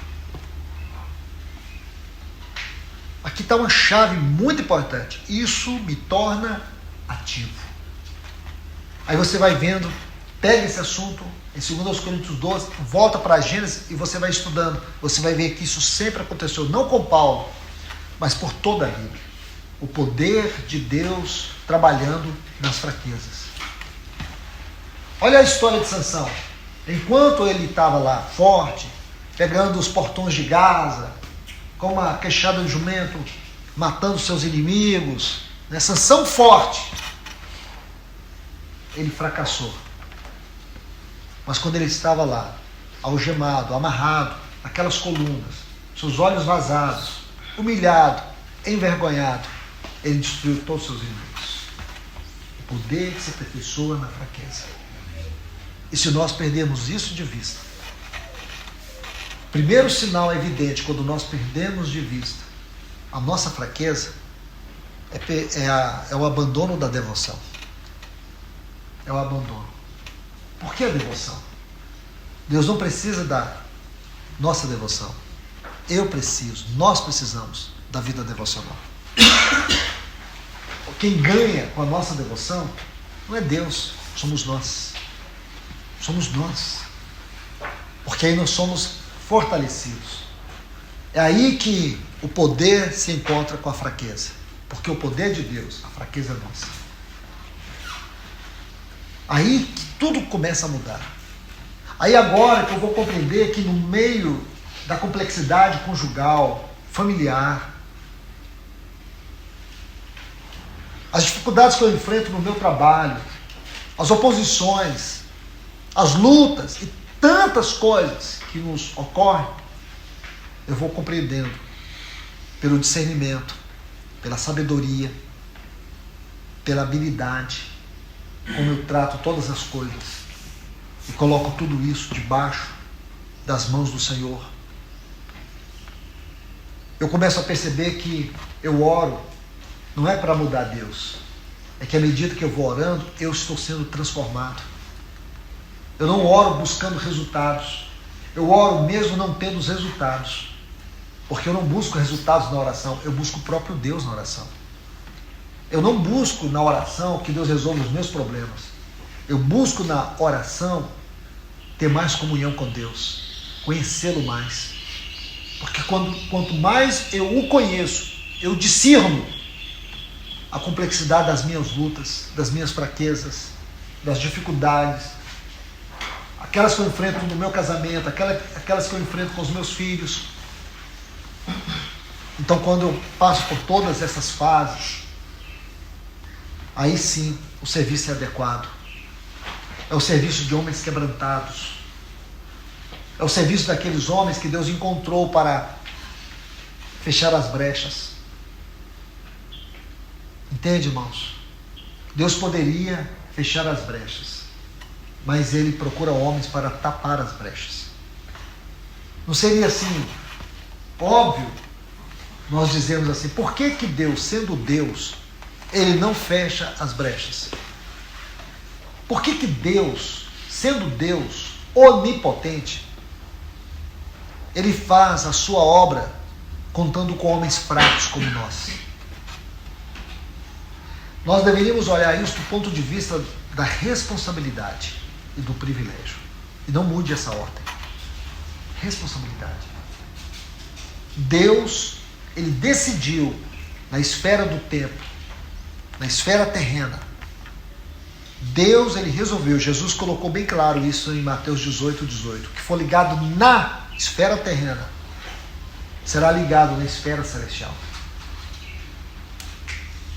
Aqui está uma chave muito importante. Isso me torna ativo. Aí você vai vendo, pega esse assunto em 2 Coríntios 12, volta para a Gênesis e você vai estudando. Você vai ver que isso sempre aconteceu, não com Paulo, mas por toda a Bíblia. O poder de Deus trabalhando nas fraquezas. Olha a história de Sansão. Enquanto ele estava lá forte, pegando os portões de Gaza, com uma queixada de jumento, matando seus inimigos, né? Sansão forte, ele fracassou. Mas quando ele estava lá, algemado, amarrado, naquelas colunas, seus olhos vazados, humilhado, envergonhado, ele destruiu todos os seus inimigos. O poder que se aperfeiçoa na fraqueza. E se nós perdermos isso de vista, o primeiro sinal evidente quando nós perdemos de vista a nossa fraqueza é o abandono da devoção. É o abandono. Por que a devoção? Deus não precisa da nossa devoção. Nós precisamos da vida devocional. Quem ganha com a nossa devoção não é Deus, somos nós. Somos nós. Porque aí nós somos fortalecidos. É aí que o poder se encontra com a fraqueza. Porque o poder de Deus, a fraqueza é nossa. Aí que tudo começa a mudar. Aí agora que eu vou compreender que no meio da complexidade conjugal, familiar, as dificuldades que eu enfrento no meu trabalho, as oposições, as lutas e tantas coisas que nos ocorrem, eu vou compreendendo pelo discernimento, pela sabedoria, pela habilidade, como eu trato todas as coisas e coloco tudo isso debaixo das mãos do Senhor. Eu começo a perceber que eu oro não é para mudar Deus, é que à medida que eu vou orando, eu estou sendo transformado. Eu não oro buscando resultados, eu oro mesmo não tendo os resultados, porque eu não busco resultados na oração, eu busco o próprio Deus na oração. Eu não busco na oração que Deus resolva os meus problemas, eu busco na oração ter mais comunhão com Deus, conhecê-lo mais, porque quanto mais eu o conheço, eu discerno a complexidade das minhas lutas, das minhas fraquezas, das dificuldades, aquelas que eu enfrento no meu casamento, aquelas que eu enfrento com os meus filhos. Então, quando eu passo por todas essas fases, aí sim o serviço é adequado. É o serviço de homens quebrantados. É o serviço daqueles homens que Deus encontrou para fechar as brechas. Entende, irmãos? Deus poderia fechar as brechas, mas Ele procura homens para tapar as brechas. Não seria assim óbvio nós dizemos assim, por que que Deus, sendo Deus, Ele não fecha as brechas? Por que que Deus, sendo Deus onipotente, Ele faz a sua obra contando com homens fracos como nós? Nós deveríamos olhar isso do ponto de vista da responsabilidade e do privilégio. E não mude essa ordem. Responsabilidade. Deus, Ele decidiu, na esfera do tempo, na esfera terrena, Deus, Ele resolveu, Jesus colocou bem claro isso em Mateus 18, que for ligado na esfera terrena, será ligado na esfera celestial.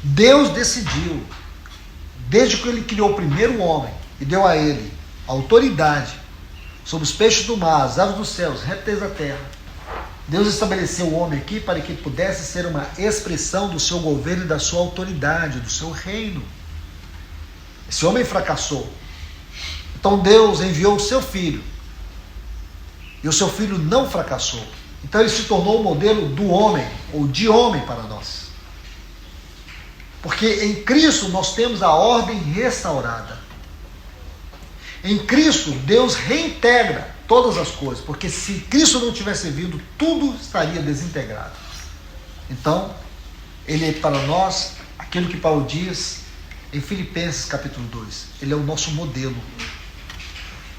Deus decidiu, desde que Ele criou o primeiro homem e deu a ele a autoridade sobre os peixes do mar, as aves dos céus, répteis da terra, Deus estabeleceu o homem aqui para que pudesse ser uma expressão do seu governo e da sua autoridade, do seu reino. Esse homem fracassou. Então Deus enviou o seu filho. E o seu filho não fracassou. Então ele se tornou o modelo do homem, ou de homem para nós. Porque em Cristo nós temos a ordem restaurada. Em Cristo Deus reintegra todas as coisas. Porque se Cristo não tivesse vindo, tudo estaria desintegrado. Então, Ele é para nós aquilo que Paulo diz em Filipenses capítulo 2. Ele é o nosso modelo.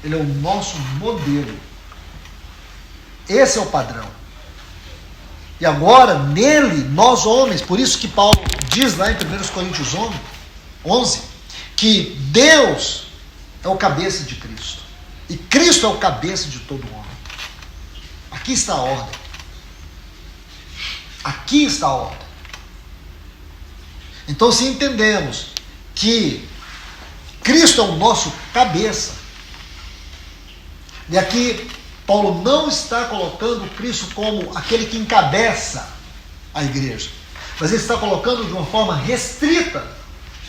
Ele é o nosso modelo. Esse é o padrão. E agora, nele, nós homens, por isso que Paulo diz lá em 1 Coríntios 11, que Deus é o cabeça de Cristo. E Cristo é o cabeça de todo homem. Aqui está a ordem. Aqui está a ordem. Então, se entendemos que Cristo é o nosso cabeça, e aqui Paulo não está colocando Cristo como aquele que encabeça a igreja, mas ele está colocando de uma forma restrita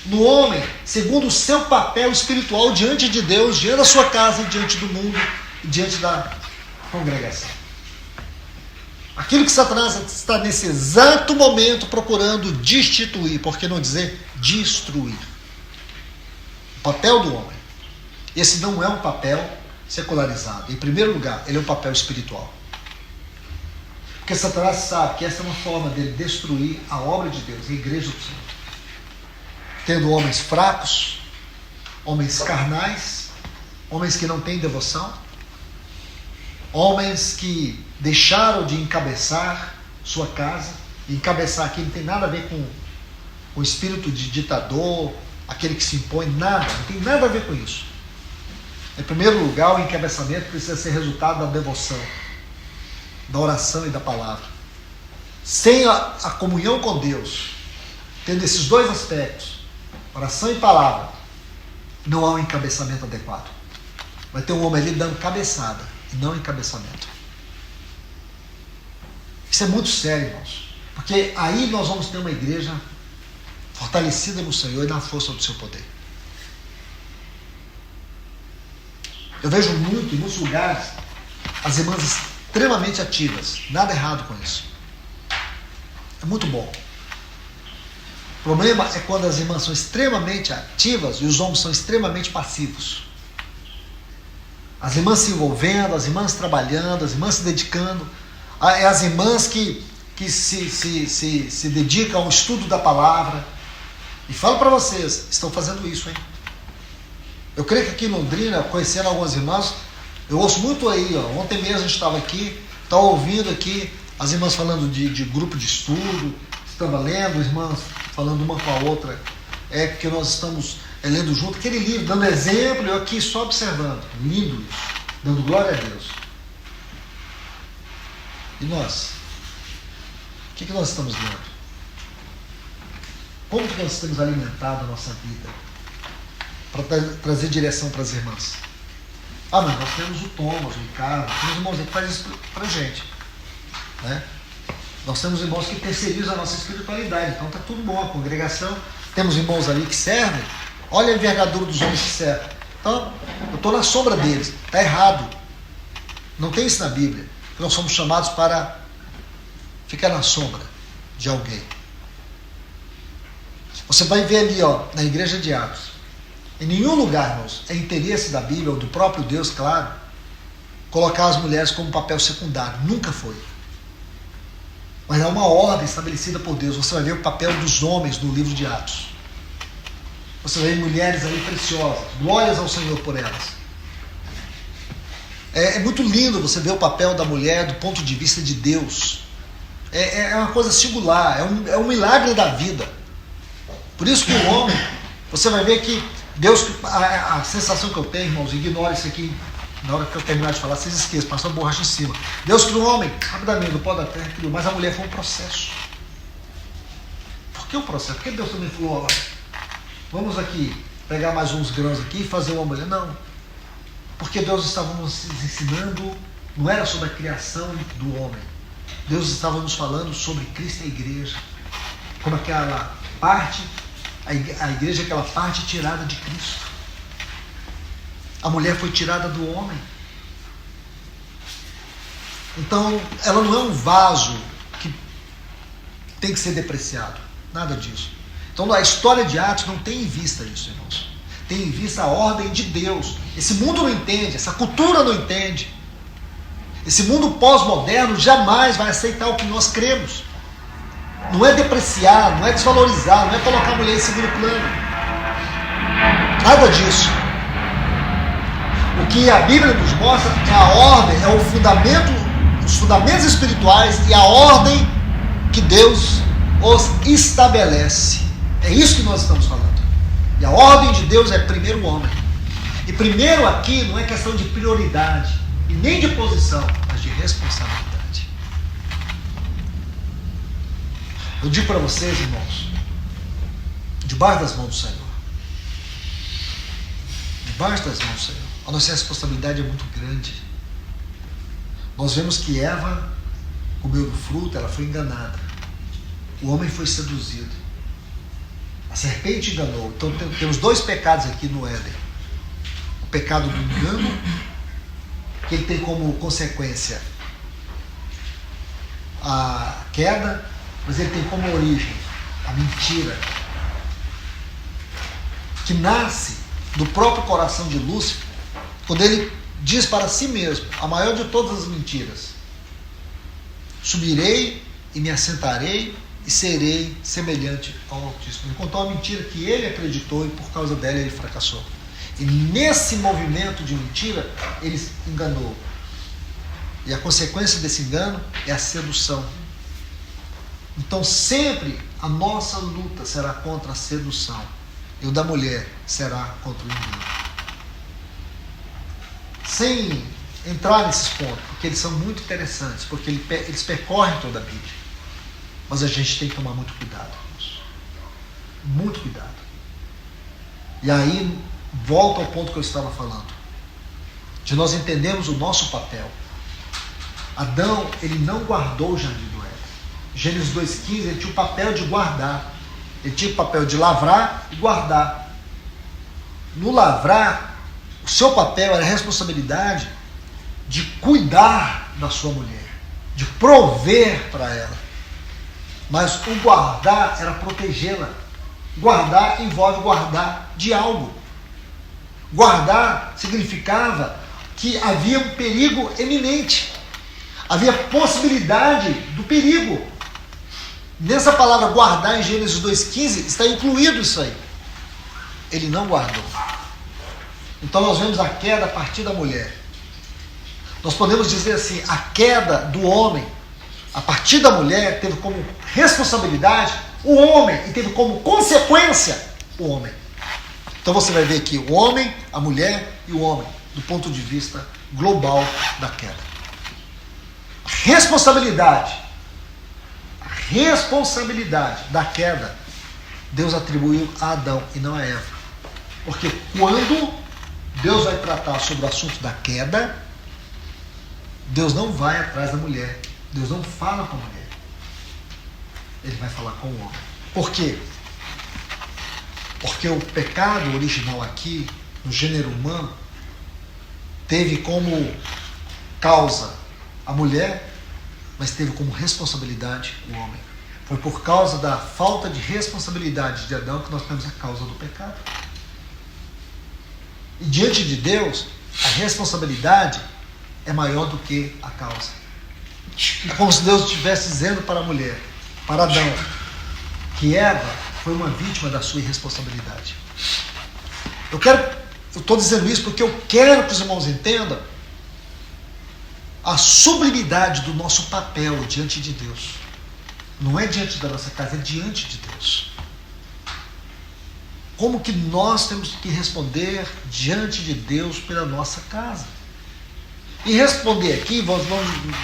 no homem, segundo o seu papel espiritual diante de Deus, diante da sua casa, diante do mundo e diante da congregação. Aquilo que Satanás está nesse exato momento procurando destituir, por que não dizer destruir? O papel do homem. Esse não é um papel secularizado. Em primeiro lugar, ele é um papel espiritual. Porque Satanás sabe que essa é uma forma dele destruir a obra de Deus, a igreja do Senhor. Tendo homens fracos, homens carnais, homens que não têm devoção, homens que deixaram de encabeçar sua casa. E encabeçar aqui não tem nada a ver com o espírito de ditador, aquele que se impõe, nada, não tem nada a ver com isso. Em primeiro lugar, o encabeçamento precisa ser resultado da devoção, da oração e da palavra. Sem a comunhão com Deus, tendo esses dois aspectos, oração e palavra, não há um encabeçamento adequado. Vai ter um homem ali dando cabeçada e não encabeçamento. Isso é muito sério, irmãos. Porque aí nós vamos ter uma igreja fortalecida no Senhor e na força do seu poder. Eu vejo muito, em muitos lugares, as irmãs extremamente ativas. Nada errado com isso. É muito bom. O problema é quando as irmãs são extremamente ativas e os homens são extremamente passivos. As irmãs se envolvendo, as irmãs trabalhando, as irmãs se dedicando. As irmãs que se dedicam ao estudo da palavra. E falo para vocês, estão fazendo isso, hein? Eu creio que aqui em Londrina, conhecendo algumas irmãs, eu ouço muito aí, ó. Ontem mesmo a gente estava aqui, estava ouvindo aqui as irmãs falando de grupo de estudo, estava lendo, as irmãs falando uma com a outra, porque nós estamos lendo junto aquele livro, dando exemplo, eu aqui só observando, lindo isso, dando glória a Deus. E nós? O que nós estamos lendo? Como que nós temos alimentado a nossa vida? Para trazer direção para as irmãs. Mas nós temos o Thomas, o Ricardo, temos irmãos que fazem isso para a gente. Né? Nós temos irmãos que terceirizam a nossa espiritualidade, então está tudo bom, a congregação. Temos irmãos ali que servem, olha a envergadura dos homens que servem. Então, eu estou na sombra deles, está errado. Não tem isso na Bíblia, que nós somos chamados para ficar na sombra de alguém. Você vai ver ali, na igreja de Atos, em nenhum lugar, irmãos, é interesse da Bíblia, ou do próprio Deus, claro, colocar as mulheres como papel secundário. Nunca foi. Mas é uma ordem estabelecida por Deus. Você vai ver o papel dos homens no livro de Atos. Você vai ver mulheres ali preciosas. Glórias ao Senhor por elas. É muito lindo você ver o papel da mulher do ponto de vista de Deus. É uma coisa singular. É um milagre da vida. Por isso que o homem, você vai ver que Deus, a sensação que eu tenho, irmãos, ignora isso aqui. Na hora que eu terminar de falar, vocês esqueçam, passou a borracha em cima. Deus criou o homem, rapidamente, do pó da terra, criou, mas a mulher foi um processo. Por que o processo? Por que Deus também falou, vamos aqui pegar mais uns grãos aqui e fazer uma mulher? Não. Porque Deus estava nos ensinando, não era sobre a criação do homem. Deus estava nos falando sobre Cristo e a igreja. Como aquela parte, a igreja é aquela parte tirada de Cristo. A mulher foi tirada do homem. Então, ela não é um vaso que tem que ser depreciado. Nada disso. Então, a história de Atos não tem em vista isso, irmãos. Tem em vista a ordem de Deus. Esse mundo não entende, essa cultura não entende. Esse mundo pós-moderno jamais vai aceitar o que nós cremos. Não é depreciar, não é desvalorizar, não é colocar a mulher em segundo plano. Nada disso. O que a Bíblia nos mostra é a ordem, é o fundamento, os fundamentos espirituais e a ordem que Deus os estabelece. É isso que nós estamos falando. E a ordem de Deus é primeiro o homem. E primeiro aqui não é questão de prioridade e nem de posição, mas de responsabilidade. Eu digo para vocês, irmãos, debaixo das mãos do Senhor, debaixo das mãos do Senhor, a nossa responsabilidade é muito grande. Nós vemos que Eva comeu do fruto, ela foi enganada. O homem foi seduzido. A serpente enganou. Então temos dois pecados aqui no Éden. O pecado do engano, que ele tem como consequência a queda, mas ele tem como origem a mentira, que nasce do próprio coração de Lúcifer, quando ele diz para si mesmo, a maior de todas as mentiras: subirei e me assentarei e serei semelhante ao Altíssimo. Ele contou uma mentira que ele acreditou e por causa dela ele fracassou. E nesse movimento de mentira, ele enganou. E a consequência desse engano é a sedução. Então sempre a nossa luta será contra a sedução. E o da mulher será contra o engano. Sem entrar nesses pontos, porque eles são muito interessantes, porque eles percorrem toda a Bíblia. Mas a gente tem que tomar muito cuidado, irmãos. Muito cuidado. E aí, volta ao ponto que eu estava falando. De nós entendermos o nosso papel. Adão, ele não guardou o jardim do Éden. Gênesis 2,15, ele tinha o papel de guardar. Ele tinha o papel de lavrar e guardar. No lavrar, o seu papel era a responsabilidade de cuidar da sua mulher, de prover para ela. Mas o guardar era protegê-la. Guardar envolve guardar de algo. Guardar significava que havia um perigo eminente. Havia possibilidade do perigo. Nessa palavra guardar em Gênesis 2,15 está incluído isso aí. Ele não guardou. Então nós vemos a queda a partir da mulher. Nós podemos dizer assim, a queda do homem a partir da mulher teve como responsabilidade o homem e teve como consequência o homem. Então você vai ver aqui o homem, a mulher e o homem, do ponto de vista global da queda. A responsabilidade da queda Deus atribuiu a Adão e não a Eva. Porque quando Deus vai tratar sobre o assunto da queda, Deus não vai atrás da mulher. Deus não fala com a mulher. Ele vai falar com o homem. Por quê? Porque o pecado original aqui, no gênero humano, teve como causa a mulher, mas teve como responsabilidade o homem. Foi por causa da falta de responsabilidade de Adão que nós temos a causa do pecado. E diante de Deus, a responsabilidade é maior do que a causa. É como se Deus estivesse dizendo para a mulher, para Adão, que Eva foi uma vítima da sua irresponsabilidade. Eu estou dizendo isso porque eu quero que os irmãos entendam a sublimidade do nosso papel diante de Deus. Não é diante da nossa casa, é diante de Deus. Como que nós temos que responder diante de Deus pela nossa casa? E responder aqui,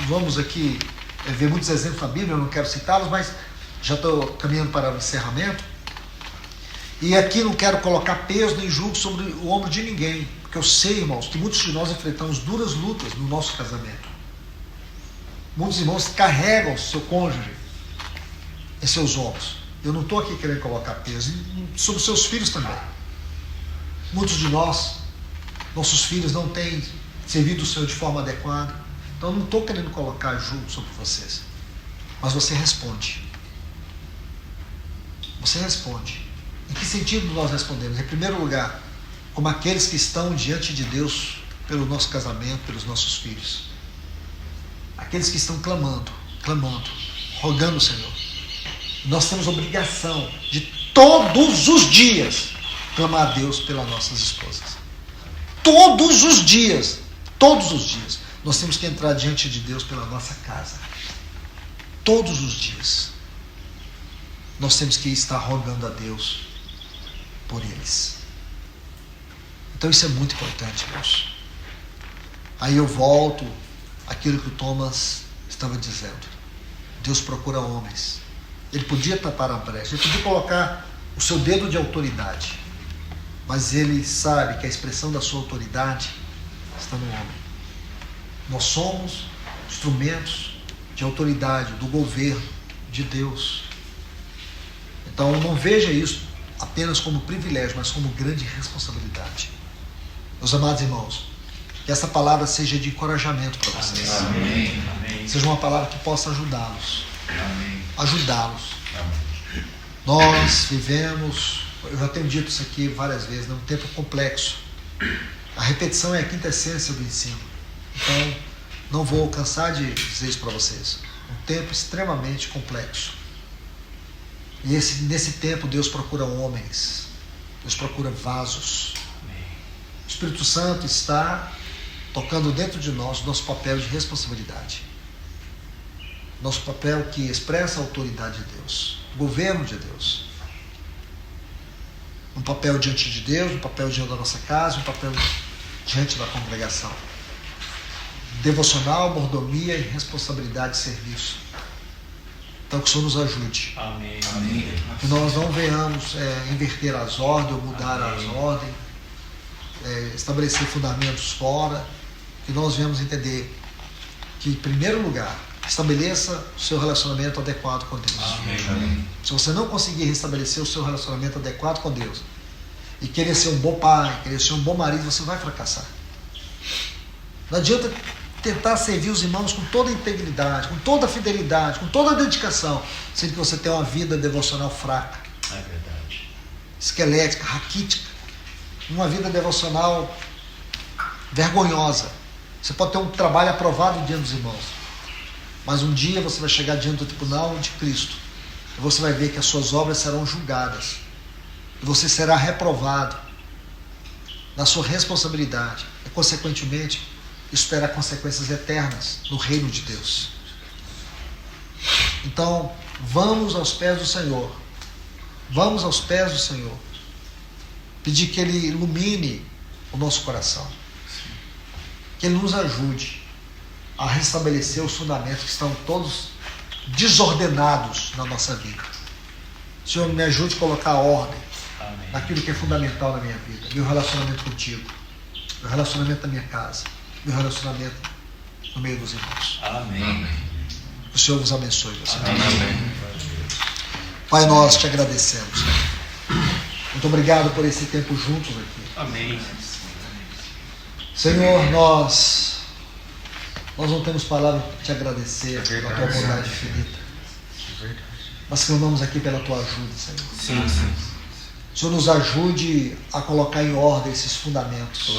vamos aqui ver muitos exemplos na Bíblia, eu não quero citá-los, mas já estou caminhando para o encerramento. E aqui não quero colocar peso nem julgo sobre o ombro de ninguém, porque eu sei, irmãos, que muitos de nós enfrentamos duras lutas no nosso casamento. Muitos irmãos carregam o seu cônjuge em seus ombros. Eu não estou aqui querendo colocar peso, sobre seus filhos também. Muitos de nós, nossos filhos não têm servido o Senhor de forma adequada. Então eu não estou querendo colocar julgo sobre vocês. Mas você responde. Você responde. Em que sentido nós respondemos? Em primeiro lugar, como aqueles que estão diante de Deus pelo nosso casamento, pelos nossos filhos. Aqueles que estão clamando, rogando ao Senhor. Nós temos obrigação de todos os dias clamar a Deus pelas nossas esposas. Todos os dias, nós temos que entrar diante de Deus pela nossa casa. Todos os dias. Nós temos que estar rogando a Deus por eles. Então isso é muito importante, irmãos. Aí eu volto àquilo que o Thomas estava dizendo. Deus procura homens. Ele podia tapar a brecha, ele podia colocar o seu dedo de autoridade, mas ele sabe que a expressão da sua autoridade está no homem. Nós somos instrumentos de autoridade do governo de Deus. Então não veja isso apenas como privilégio, mas como grande responsabilidade. Meus amados irmãos, que essa palavra seja de encorajamento para vocês. Amém. Seja uma palavra que possa ajudá-los. Amém. Ajudá-los. Amém. Nós vivemos, eu já tenho dito isso aqui várias vezes, num tempo complexo. A repetição é a quinta essência do ensino. Então, não vou cansar de dizer isso para vocês. Um tempo extremamente complexo. E nesse tempo Deus procura homens. Deus procura vasos. O Espírito Santo está tocando dentro de nós o nosso papel de responsabilidade. Nosso papel que expressa a autoridade de Deus. O governo de Deus. Um papel diante de Deus, um papel diante da nossa casa, um papel diante da congregação. Devocional, mordomia e responsabilidade de serviço. Então que o Senhor nos ajude. Amém. Que nós não venhamos inverter as ordens ou mudar Amém. as ordens, estabelecer fundamentos fora. Que nós venhamos entender que, em primeiro lugar, estabeleça o seu relacionamento adequado com Deus. Amém. Se você não conseguir restabelecer o seu relacionamento adequado com Deus e querer ser um bom pai, querer ser um bom marido, você vai fracassar. Não adianta tentar servir os irmãos com toda a integridade, com toda a fidelidade, com toda a dedicação, sendo que você tem uma vida devocional fraca, É verdade. esquelética, raquítica, uma vida devocional vergonhosa. Você pode ter um trabalho aprovado diante dos irmãos, mas um dia você vai chegar diante do tribunal de Cristo e você vai ver que as suas obras serão julgadas e você será reprovado na sua responsabilidade e, consequentemente, isso terá consequências eternas no reino de Deus. Então, vamos aos pés do Senhor. Vamos aos pés do Senhor. Pedir que Ele ilumine o nosso coração. Que Ele nos ajude a restabelecer os fundamentos que estão todos desordenados na nossa vida. Senhor, me ajude a colocar ordem Amém. naquilo que é fundamental na minha vida. Meu relacionamento contigo. Meu relacionamento na minha casa. Meu relacionamento no meio dos irmãos. Amém. O Senhor vos abençoe. Você. Amém. Pai, nós te agradecemos. Muito obrigado por esse tempo juntos aqui. Amém. Senhor, nós não temos palavra para te agradecer pela tua bondade infinita. Nós clamamos aqui pela tua ajuda, Senhor. Sim, sim. Senhor, nos ajude a colocar em ordem esses fundamentos.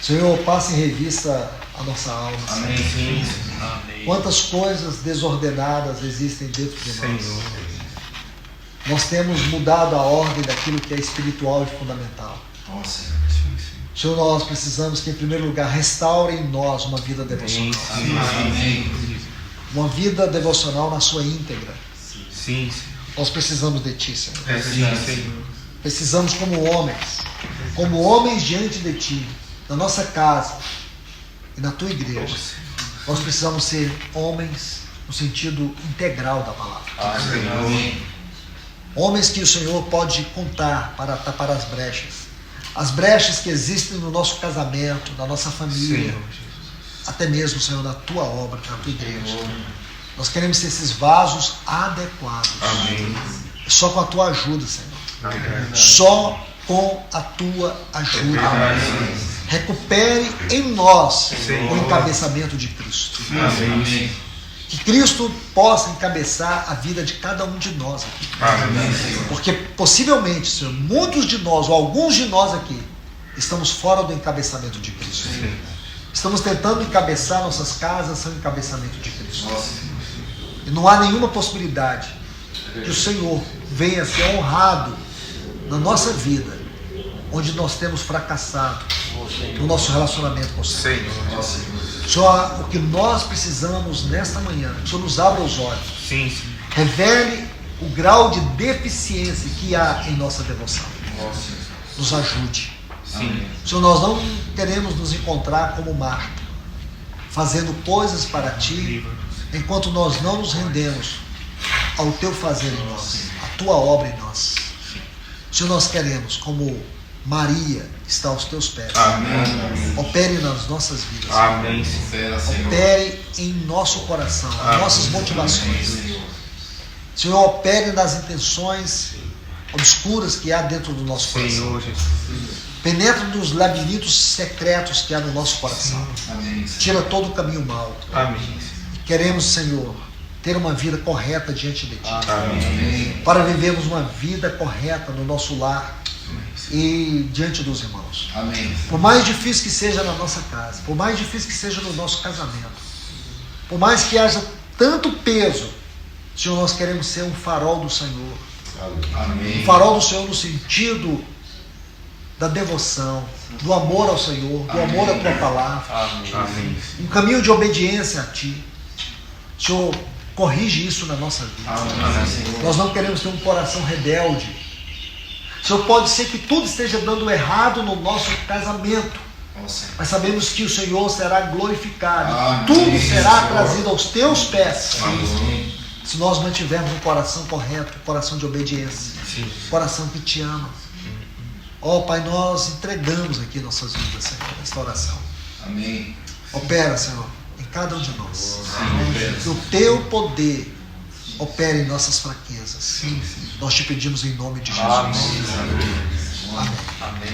Senhor, passe em revista a nossa alma. Amém. Sim, sim. Amém. Quantas coisas desordenadas existem dentro de nós. Senhor. Nós temos mudado a ordem daquilo que é espiritual e fundamental. Nossa. Senhor, nós precisamos que, em primeiro lugar, restaure em nós uma vida devocional. Amém. Uma vida devocional na sua íntegra. Sim, sim. Nós precisamos de Ti, Senhor. Sim, Senhor. Precisamos como homens diante de Ti, na nossa casa e na Tua igreja. Nós precisamos ser homens no sentido integral da palavra. Amém. Homens que o Senhor pode contar para tapar as brechas. As brechas que existem no nosso casamento, na nossa família, Senhor. até mesmo, Senhor, na Tua obra, na Tua igreja. Nós queremos ser esses vasos adequados. Amém. Só com a Tua ajuda, Senhor. Amém. Só com a Tua ajuda. Amém. Recupere em nós Senhor. o encabeçamento de Cristo. Amém. Que Cristo possa encabeçar a vida de cada um de nós aqui. Amém. Porque possivelmente, Senhor, muitos de nós, ou alguns de nós aqui, estamos fora do encabeçamento de Cristo. Estamos tentando encabeçar nossas casas sem o encabeçamento de Cristo. E não há nenhuma possibilidade que o Senhor venha ser honrado na nossa vida, onde nós temos fracassado no nosso relacionamento com o Senhor. Senhor, o que nós precisamos nesta manhã, que o Senhor nos abra os olhos, Sim, sim. revele o grau de deficiência que há em nossa devoção. Nos ajude. Sim. Senhor, nós não queremos nos encontrar como Marta, fazendo coisas para Ti, enquanto nós não nos rendemos ao Teu fazer em nós, à Tua obra em nós. Senhor, nós queremos, como Maria está aos Teus pés, Amém. opere nas nossas vidas, Amém. opere em nosso coração, as nossas motivações. Senhor, opere nas intenções obscuras que há dentro do nosso coração. Senhor Jesus. Penetra nos labirintos secretos que há no nosso coração. Tira todo o caminho mau. Amém. Queremos, Senhor, ter uma vida correta diante de Ti. Amém. Para vivermos uma vida correta no nosso lar e diante dos irmãos. Amém. Por mais difícil que seja na nossa casa, por mais difícil que seja no nosso casamento, por mais que haja tanto peso, Senhor, nós queremos ser um farol do Senhor. Amém. Um farol do Senhor no sentido da devoção, do amor ao Senhor, do amor à Tua palavra. Amém. Um caminho de obediência a Ti. Senhor, corrige isso na nossa vida. Nós não queremos ter um coração rebelde. Senhor, pode ser que tudo esteja dando errado no nosso casamento, mas sabemos que o Senhor será glorificado. Amém. Tudo será Senhor. trazido aos Teus pés. Amém. Se nós mantivermos um coração correto, um coração de obediência, Sim. um coração que Te ama. Ó Pai, nós entregamos aqui nossas vidas, Senhor, nesta oração. Amém. Opera, Senhor, em cada um de nós. Amém. Que o Teu poder opere em nossas fraquezas. Nós te pedimos em nome de Jesus. Amém. Amém. Amém.